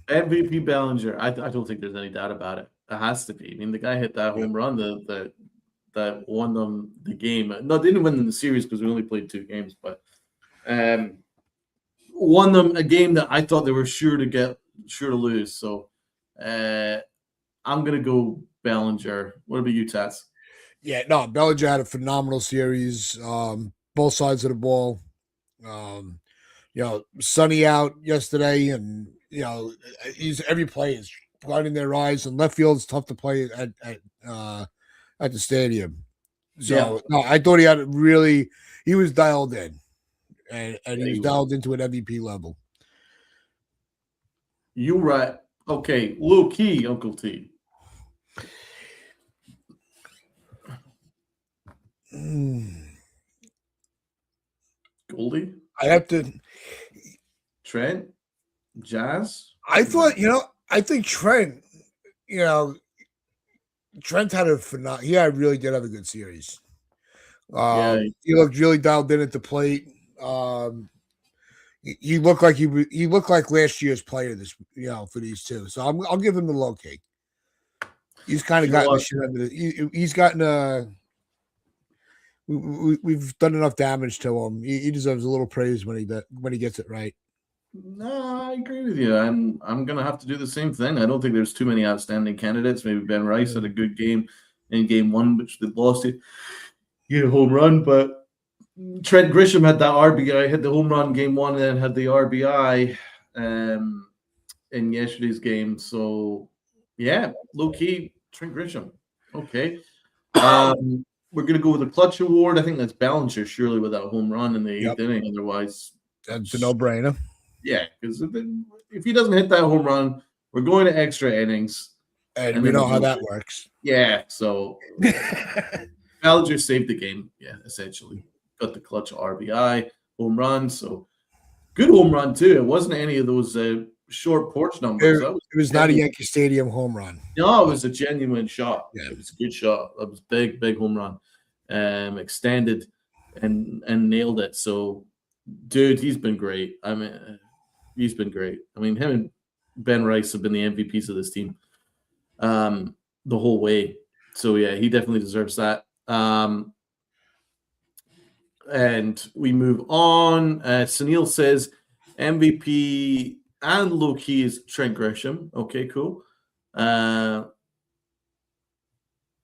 MVP Bellinger. I don't think there's any doubt about it. It has to be. I mean, the guy hit that home run that won them the game. No, they didn't win them the series because we only played 2 games, but won them a game that I thought they were sure to lose. So I'm gonna go Bellinger. What about you, Tats? Yeah, no, Bellinger had a phenomenal series. Both sides of the ball. Sunny out yesterday, and every play is blinding their eyes, and left field is tough to play at the stadium. So no, I thought he was dialed in, and he was dialed into an MVP level. You're right. Okay, low key, Uncle T. Goldie? I have to. Trent? Jazz? I think Trent, Trent had really did have a good series. He looked really dialed in at the plate. He looked like he looked like last year's player for these two. So I'll give him the low key. He's kind of gotten the shit under he's gotten we've done enough damage to him. He deserves a little praise when he gets it right. No, I agree with you. I'm gonna have to do the same thing. I don't think there's too many outstanding candidates. Maybe Ben Rice had a good game in game 1, which they lost it. He had a home run, but Trent Grisham had that RBI, hit the home run game 1, and then had the RBI in yesterday's game. So yeah, low key, Trent Grisham. Okay. We're gonna go with the clutch award. I think that's Bellinger, surely, with that home run in the 8th inning. Otherwise, that's a no-brainer. Yeah, because if he doesn't hit that home run, we're going to extra innings. And we know how that works. Yeah, so Bellinger saved the game, essentially. Got the clutch RBI, home run, so good home run, too. It wasn't any of those short porch numbers. It was not a Yankee Stadium home run. No, it was a genuine shot. Yeah. It was a good shot. It was big home run. Extended and nailed it. So, dude, he's been great. I mean, he's been great. I mean, him and Ben Rice have been the MVPs of this team the whole way. So, yeah, he definitely deserves that. And we move on. Sunil says MVP and low key is Trent Grisham. Okay, cool.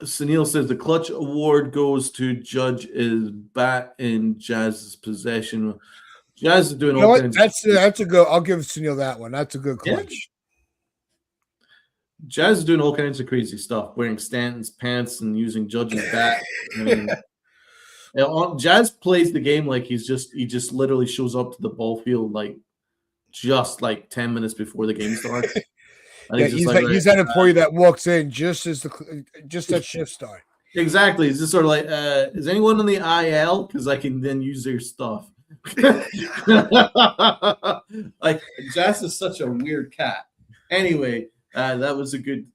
Sunil says the clutch award goes to Judge is back in Jazz's possession. Jazz is doing all kinds. That's a good. I'll give Sunil that one. That's a good clutch. Yeah. Jazz is doing all kinds of crazy stuff, wearing Stanton's pants and using Judge's bat. I mean, Jazz plays the game like he just literally shows up to the ball field like 10 minutes before the game starts. Yeah, he's that employee that walks in just at shift start. Exactly. It's just sort of like, is anyone on the IL? Because I can then use their stuff. Like Jazz is such a weird cat. Anyway, that was a good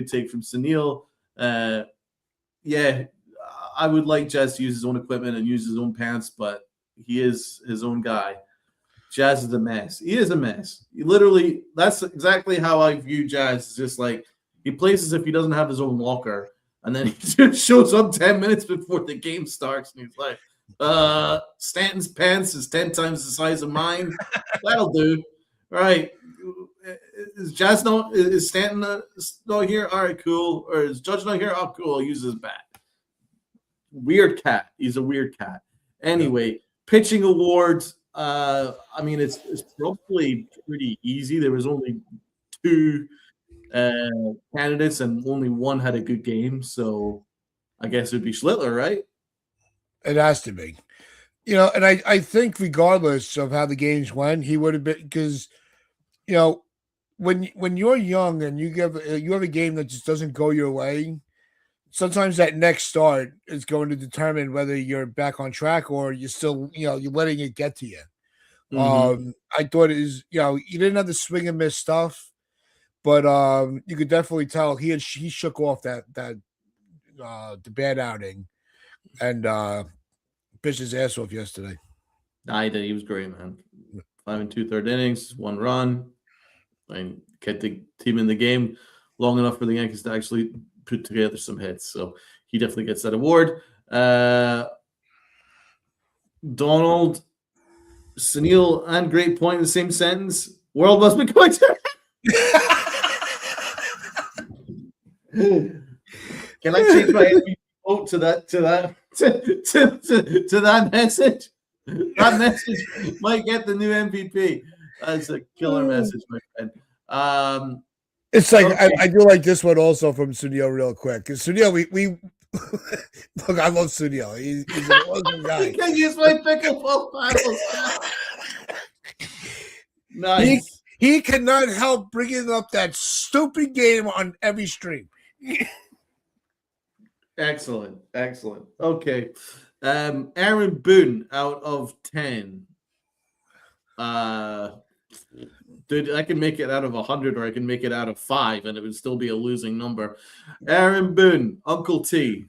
take from Sunil. Yeah, I would like Jazz to use his own equipment and use his own pants, but he is his own guy. Jazz is a mess. He is a mess. That's exactly how I view Jazz. It's just like he plays as if he doesn't have his own locker, and then he just shows up 10 minutes before the game starts, and he's like, Stanton's pants is 10 times the size of mine. That'll do. All right. Is Stanton not here? All right, cool. Or is Judge not here? Oh, cool. I'll use his bat. Weird cat. He's a weird cat. Anyway, pitching awards. I mean, it's probably pretty easy. There was only 2 candidates, and only one had a good game. So I guess it would be Schlittler, right? It has to be. And I think regardless of how the games went, he would have been, because when you're young and you have a game that just doesn't go your way, sometimes that next start is going to determine whether you're back on track or you're still, you're letting it get to you. Mm-hmm. I thought you didn't have the swing and miss stuff, but you could definitely tell he shook off the bad outing and pitched his ass off yesterday. Nah, he did. He was great, man. 5 2/3 innings, 1 run. And kept the team in the game long enough for the Yankees to actually put together some hits. So he definitely gets that award. Donald, Sunil, and Great Point in the same sentence. World must be going to. Can I change my vote to that message? That message might get the new MVP. That's a killer message, my friend. It's like okay. I do like this one also from Sunil real quick. Because Sunil, we look, I love Sunil. He's an awesome guy. You can use my pickleball paddles. Nice. He cannot help bringing up that stupid game on every stream. Excellent. Okay. Aaron Boone out of 10. Dude, I can make it out of 100 or I can make it out of 5 and it would still be a losing number. Aaron Boone, Uncle T.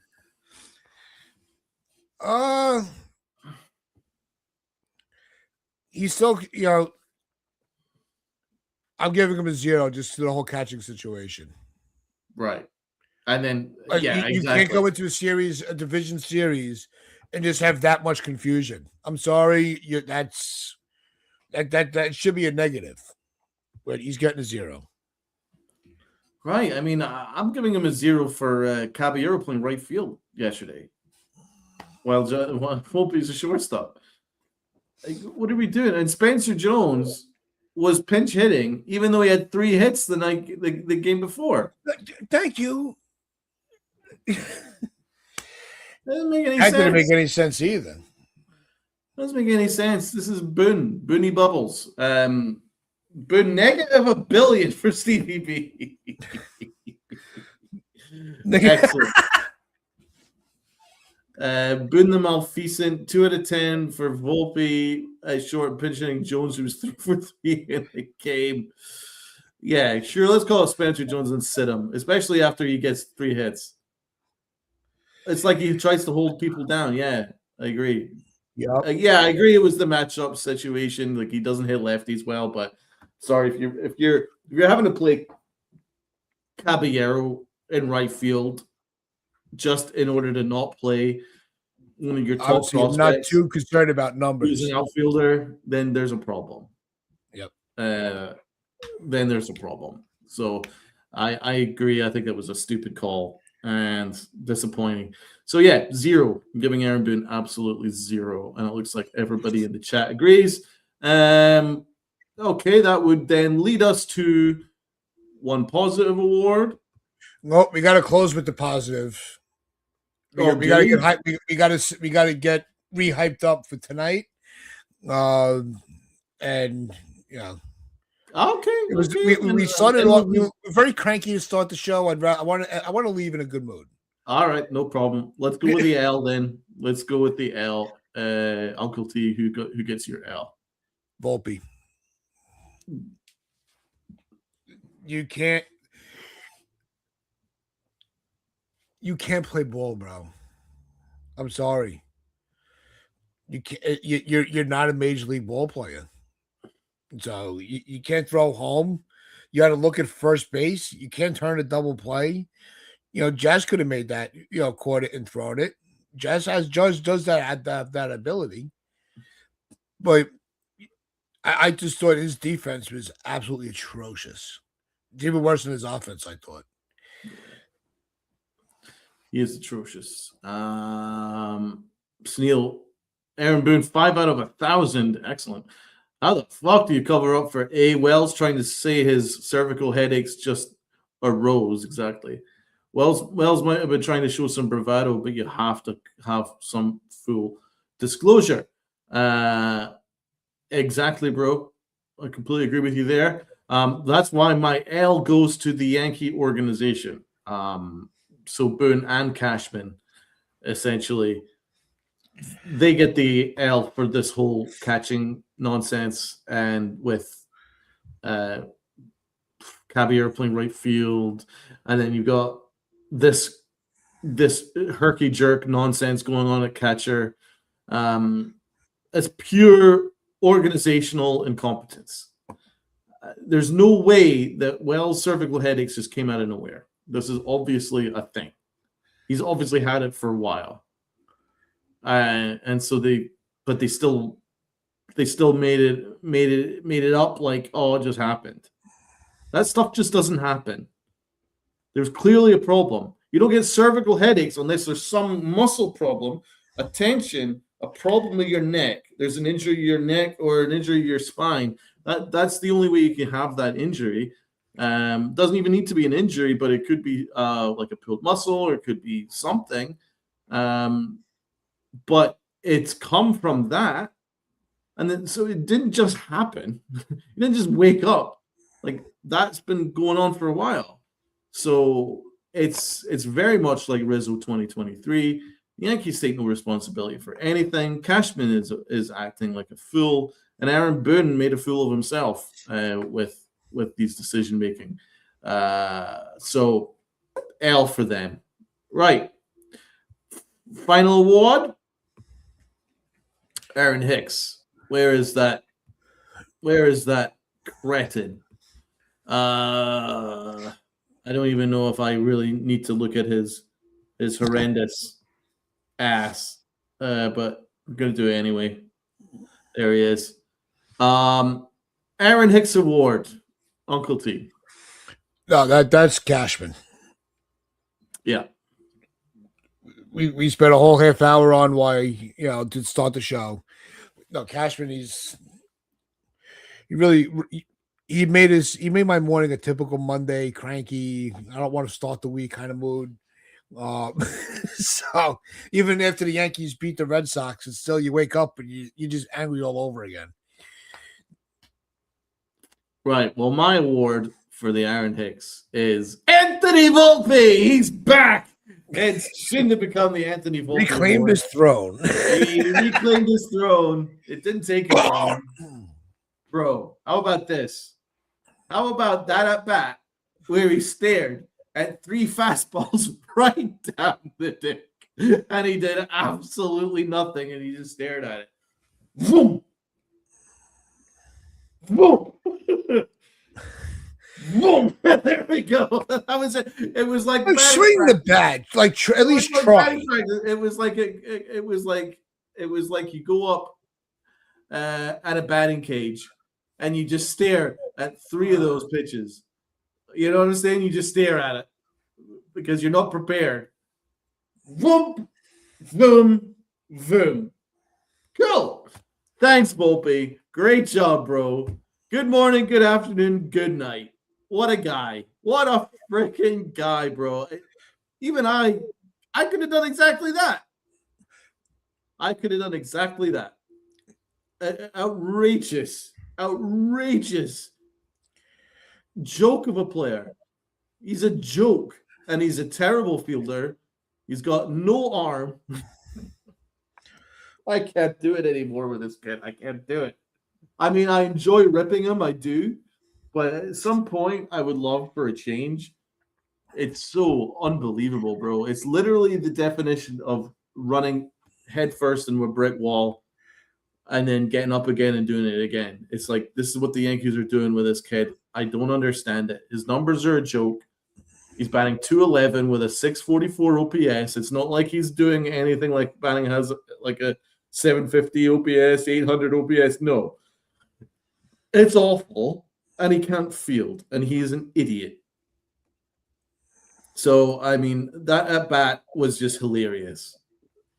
He's still, I'm giving him a 0 just to the whole catching situation. Right. And then, you exactly. Can't go into a division series and just have that much confusion. I'm sorry. That should be a negative. But he's getting a 0. Right. I mean, I'm giving him a 0 for Caballero playing right field yesterday. Well, Volpe's a shortstop. Like, what are we doing? And Spencer Jones was pinch hitting, even though he had 3 hits the game before. Thank you. Doesn't make any sense. That didn't make any sense either. Doesn't make any sense. This is Booney Bubbles. Boone negative $1 billion for Stevie B. Excellent. Boone the Malfeasant, 2 out of 10 for Volpe, short pinch hitting Jones, who was 3 for 3 in the game. Yeah, sure. Let's call it Spencer Jones and sit him, especially after he gets 3 hits. It's like he tries to hold people down. Yeah, I agree. Yeah, I agree. It was the matchup situation. Like he doesn't hit lefties well, but sorry if you're having to play Caballero in right field just in order to not play one of your top obviously, I'm not prospects too concerned about who's numbers. an outfielder, then there's a problem. Yep. Then there's a problem. So I agree. I think that was a stupid call and disappointing. So yeah, 0. I'm giving Aaron Boone absolutely 0. And it looks like everybody in the chat agrees. Okay, that would then lead us to one positive award. Well, we got to close with the positive. We got to get hype. We got to get re-hyped up for tonight. And yeah. Okay. We started off. We were very cranky to start the show. I want to leave in a good mood. All right, no problem. Let's go with the L then. Let's go with the L. Uncle T, who gets your L? Volpe. You can't play ball, bro. I'm sorry. You can't. You're not a major league ball player. So you can't throw home. You got to look at first base. You can't turn a double play. Jazz could have made that. Caught it and thrown it. Jazz does that that ability. But I just thought his defense was absolutely atrocious. It's even worse than his offense, I thought. He is atrocious. Sneal, Aaron Boone, 5 out of 1,000. Excellent. How the fuck do you cover up for A? Wells trying to say his cervical headaches just arose? Exactly. Wells might have been trying to show some bravado, but you have to have some full disclosure. Exactly, bro. I completely agree with you there. That's why my L goes to the Yankee organization. So Boone and Cashman, essentially, they get the L for this whole catching nonsense, and with Caballero playing right field, and then you've got this herky jerk nonsense going on at catcher. It's pure organizational incompetence. There's no way that Wells' cervical headaches just came out of nowhere. This is obviously a thing. He's obviously had it for a while. And so they still made it up like, oh, it just happened. That stuff just doesn't happen. There's clearly a problem. You don't get cervical headaches unless there's some muscle problem, a tension, a problem with your neck. There's an injury to your neck or an injury to your spine. That's the only way you can have that injury. Doesn't even need to be an injury, but it could be like a pulled muscle, or it could be something. But it's come from that. And then, so it didn't just happen. You didn't just wake up. Like, that's been going on for a while. So it's very much like Rizzo 2023. The Yankees take no responsibility for anything. Cashman is acting like a fool, and Aaron Boone made a fool of himself with these decision making. So L for them. Right. Final award. Aaron Hicks. Where is that cretin? I don't even know if I really need to look at his horrendous ass, but I'm gonna do it anyway. There he is. Aaron Hicks Award, Uncle T. No, that's Cashman. Yeah. We spent a whole half hour on why, to start the show. No, Cashman, he made my morning a typical Monday cranky. I don't want to start the week kind of mood. So even after the Yankees beat the Red Sox, it's still you wake up and you're just angry all over again. Right. Well, my award for the Aaron Hicks is Anthony Volpe. He's back. and soon to become the Anthony Volpe Reclaimed Award. his throne. He reclaimed his throne. It didn't take him long. Bro, how about this? How about that at bat where he stared at 3 fastballs right down the dick and he did absolutely nothing and he just stared at it. Boom! Boom! Boom! There we go. That was it. It was like swing the bat, like at least try. It was like it was like you go up at a batting cage and you just stare at 3 of those pitches. You know what I'm saying? You just stare at it because you're not prepared. Vroom, vroom, vroom. Cool. Thanks, Volpe. Great job, bro. Good morning, good afternoon, good night. What a guy. What a freaking guy, bro. Even I could have done exactly that. I could have done exactly that. Outrageous joke of a player. He's a joke, and he's a terrible fielder. He's got no arm. I can't do it anymore with this kid. I can't do it. I mean, I enjoy ripping him. I do. But at some point, I would love for a change. It's so unbelievable, bro. It's literally the definition of running headfirst into a brick wall and then getting up again and doing it again. It's like, this is what the Yankees are doing with this kid. I don't understand it. His numbers are a joke. He's batting .211 with a .644 OPS. It's not like he's doing anything like batting has like a 750 OPS, 800 OPS. No. It's awful. And he can't field, and he's an idiot. So, I mean, that at bat was just hilarious.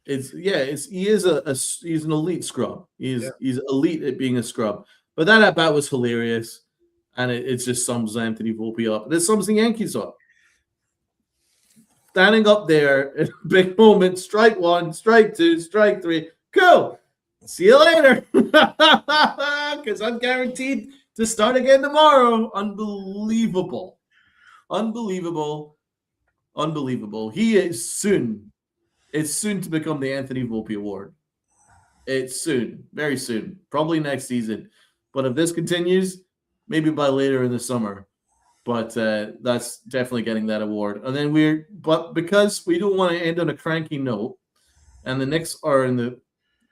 He's an elite scrub. He's elite at being a scrub. But that at bat was hilarious, and it just sums Anthony Volpe up. And it sums the Yankees up. Standing up there in a big moment, strike 1, strike 2, strike 3. Cool. See you later. Because I'm guaranteed to start again tomorrow. Unbelievable. He is soon. It's soon to become the Anthony Volpe Award. It's soon. Very soon. Probably next season. But if this continues, maybe by later in the summer. But that's definitely getting that award. And then but because we don't want to end on a cranky note, and the Knicks are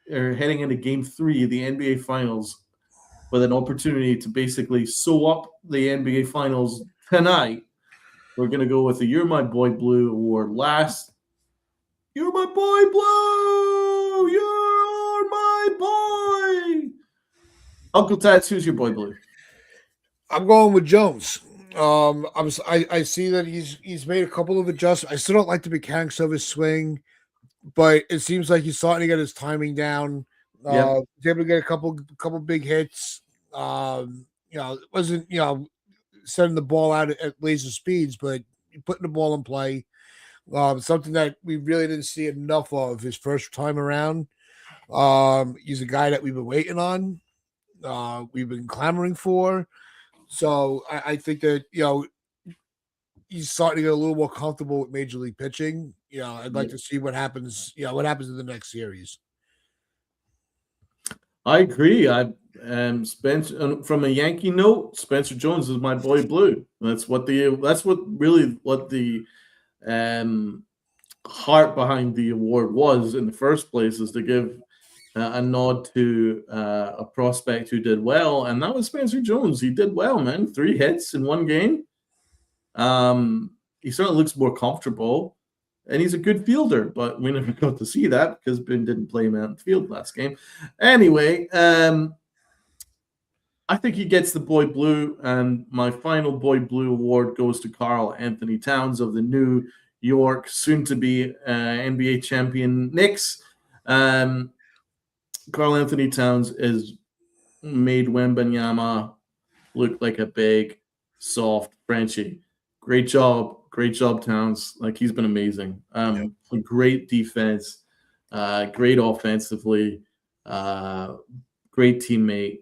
heading into Game 3 of the NBA Finals, with an opportunity to basically sew up the NBA Finals tonight, we're going to go with the You're My Boy Blue Award last. You're my boy, Blue! You're my boy! Uncle Tats, who's your boy, Blue? I'm going with Jones. I see that he's made a couple of adjustments. I still don't like the mechanics of his swing, but it seems like he's starting to get his timing down. He's able to get a couple big hits. It wasn't sending the ball out at laser speeds, but putting the ball in play. Something that we really didn't see enough of his first time around. He's a guy that we've been waiting on. We've been clamoring for. So I think that he's starting to get a little more comfortable with Major League pitching. I'd like to see what happens. What happens in the next series. I agree. Spencer, from a Yankee note, Spencer Jones is my boy Blue. That's what the heart behind the award was in the first place, is to give a nod to a prospect who did well, and that was Spencer Jones. He did well, man. 3 hits in 1 game. He certainly looks more comfortable. And he's a good fielder, but we never got to see that because Ben didn't play him out in the field last game. Anyway, I think he gets the Boy Blue, and my final Boy Blue award goes to Karl Anthony Towns of the New York, soon-to-be NBA champion Knicks. Karl Anthony Towns has made Wembanyama look like a big, soft Frenchie. Great job, Towns. Like, he's been amazing. A great defense, great offensively, great teammate,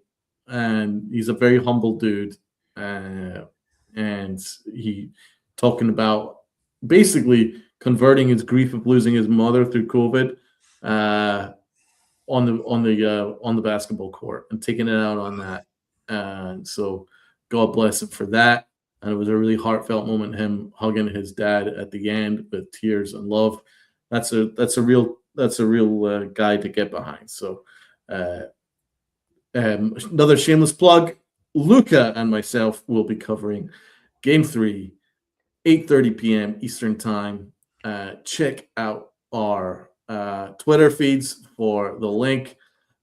and he's a very humble dude. And he talking about basically converting his grief of losing his mother through COVID on the basketball court and taking it out on that. So God bless him for that. And it was a really heartfelt moment, him hugging his dad at the end with tears and love. That's a real guy to get behind. So another shameless plug. Luca and myself will be covering Game 3, 8:30 p.m. Eastern Time. Check out our Twitter feeds for the link,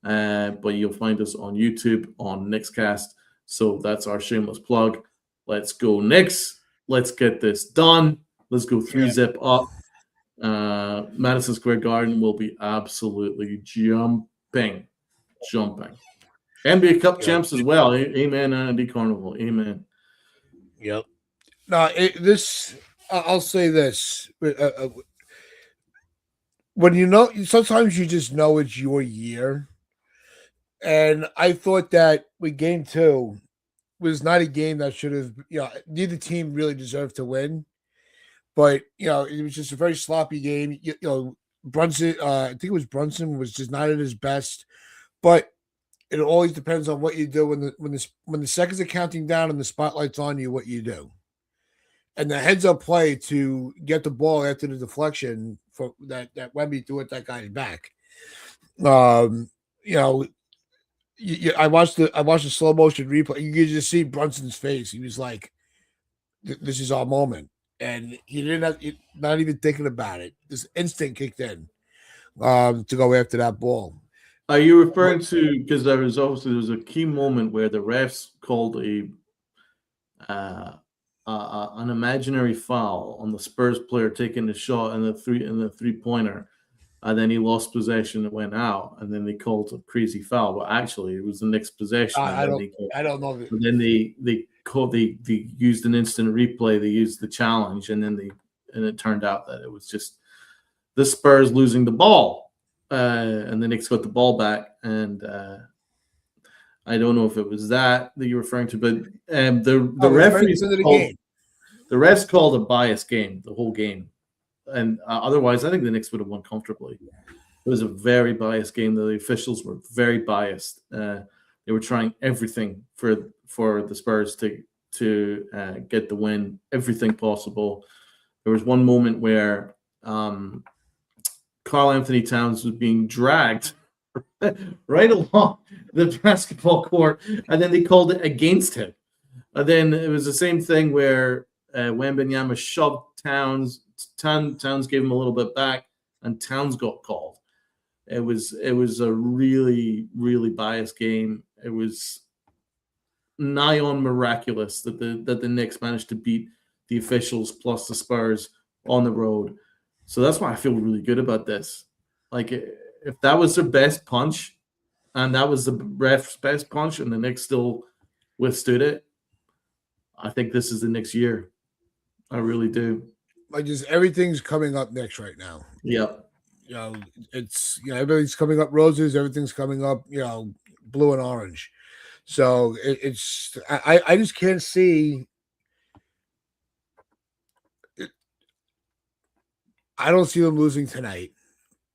but you'll find us on YouTube on Knickscast. So that's our shameless plug. Let's go Knicks. Let's get this done. Let's go 3-zip up. Madison Square Garden will be absolutely jumping. NBA Cup champs as well. Amen, Andy Carnival. Amen. Yep. No, I'll say this. When sometimes you just know it's your year. And I thought that with Game 2 was not a game that should have, neither team really deserved to win. But, it was just a very sloppy game. Brunson, I think it was Brunson, was just not at his best. But it always depends on what you do when the seconds are counting down and the spotlight's on you, what you do. And the heads-up play to get the ball after the deflection for that Wemby threw at that guy's back. I watched the slow motion replay. You could just see Brunson's face. He was like, "This is our moment," and he didn't have, not even thinking about it. This instinct kicked in to go after that ball. Are you referring to, because there was a key moment where the refs called an imaginary foul on the Spurs player taking the shot in the three-pointer, and then he lost possession and went out, and then they called a crazy foul, but actually it was the Knicks' possession. I don't know. And then they used an instant replay. They used the challenge, and it turned out that it was just the Spurs losing the ball, and the Knicks got the ball back, and I don't know if it was that you're referring to, but the referees the refs called a biased game, the whole game, and otherwise I think the Knicks would have won comfortably. It was a very biased game. The officials were very biased. They were trying everything for the Spurs to get the win, everything possible. There was one moment where Karl Anthony Towns was being dragged right along the basketball court, and then they called it against him. And then it was the same thing where Wembanyama shoved Towns. Towns gave him a little bit back, and Towns got called. It was a really, really biased game. It was nigh on miraculous that the Knicks managed to beat the officials plus the Spurs on the road. So that's why I feel really good about this. Like, if that was their best punch, and that was the ref's best punch, and the Knicks still withstood it, I think this is the Knicks' year. I really do. Like, just everything's coming up next right now. Yeah. It's everything's coming up roses. Everything's coming up, blue and orange. So I just can't see. I don't see them losing tonight.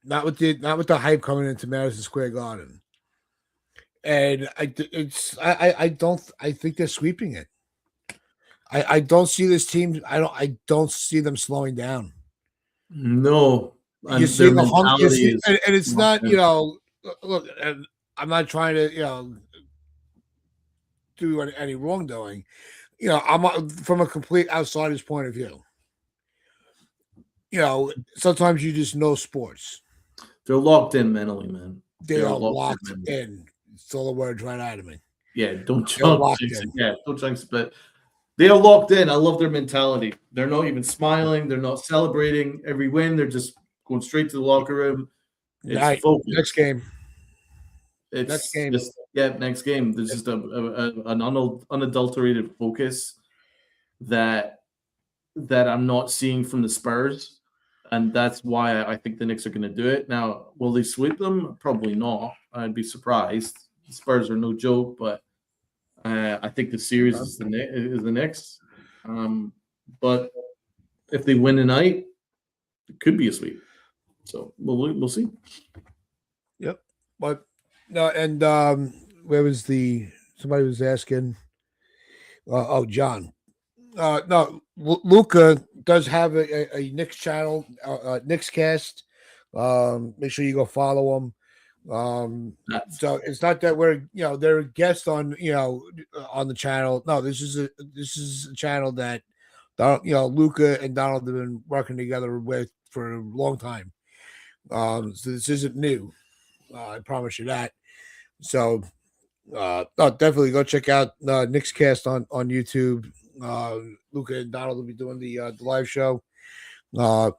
Not with the hype coming into Madison Square Garden. And I think they're sweeping it. I don't see this team. I don't see them slowing down. No. You see the hunger, and it's not, look, and I'm not trying to, do any wrongdoing. I'm from a complete outsider's point of view. Sometimes you just know sports. They're locked in mentally, man. They are locked in. It's all the words right out of me. Yeah, don't jinx it. Yeah, don't jinx it. But they are locked in. I love their mentality. They're not even smiling. They're not celebrating every win. They're just going straight to the locker room. It's focused. Next game. Next game. Next game. There's just an unadulterated focus that I'm not seeing from the Spurs. And that's why I think the Knicks are going to do it. Now, will they sweep them? Probably not. I'd be surprised. The Spurs are no joke, but I think the series is the Knicks. But if they win tonight, It could be a sweep. So we'll see. Yep. But no, and where was somebody was asking? John. No, Luca does have a Knicks channel, Knicks cast. Make sure you go follow him. So it's not that they're a guest on on the channel. No, this is a channel that Luca and Donald have been working together with for a long time. So this isn't new. I promise you that. So definitely go check out Knicks cast on YouTube. Luca and Donald will be doing the live show. But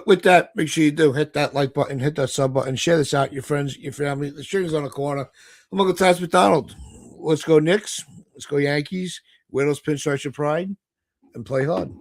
with that, make sure you do hit that like button, hit that sub button, share this out, your friends, your family. The string's on the corner. I'm Uncle Taz McDonald. Let's go Knicks. Let's go Yankees. Wear those pinstripes of pride and play hard.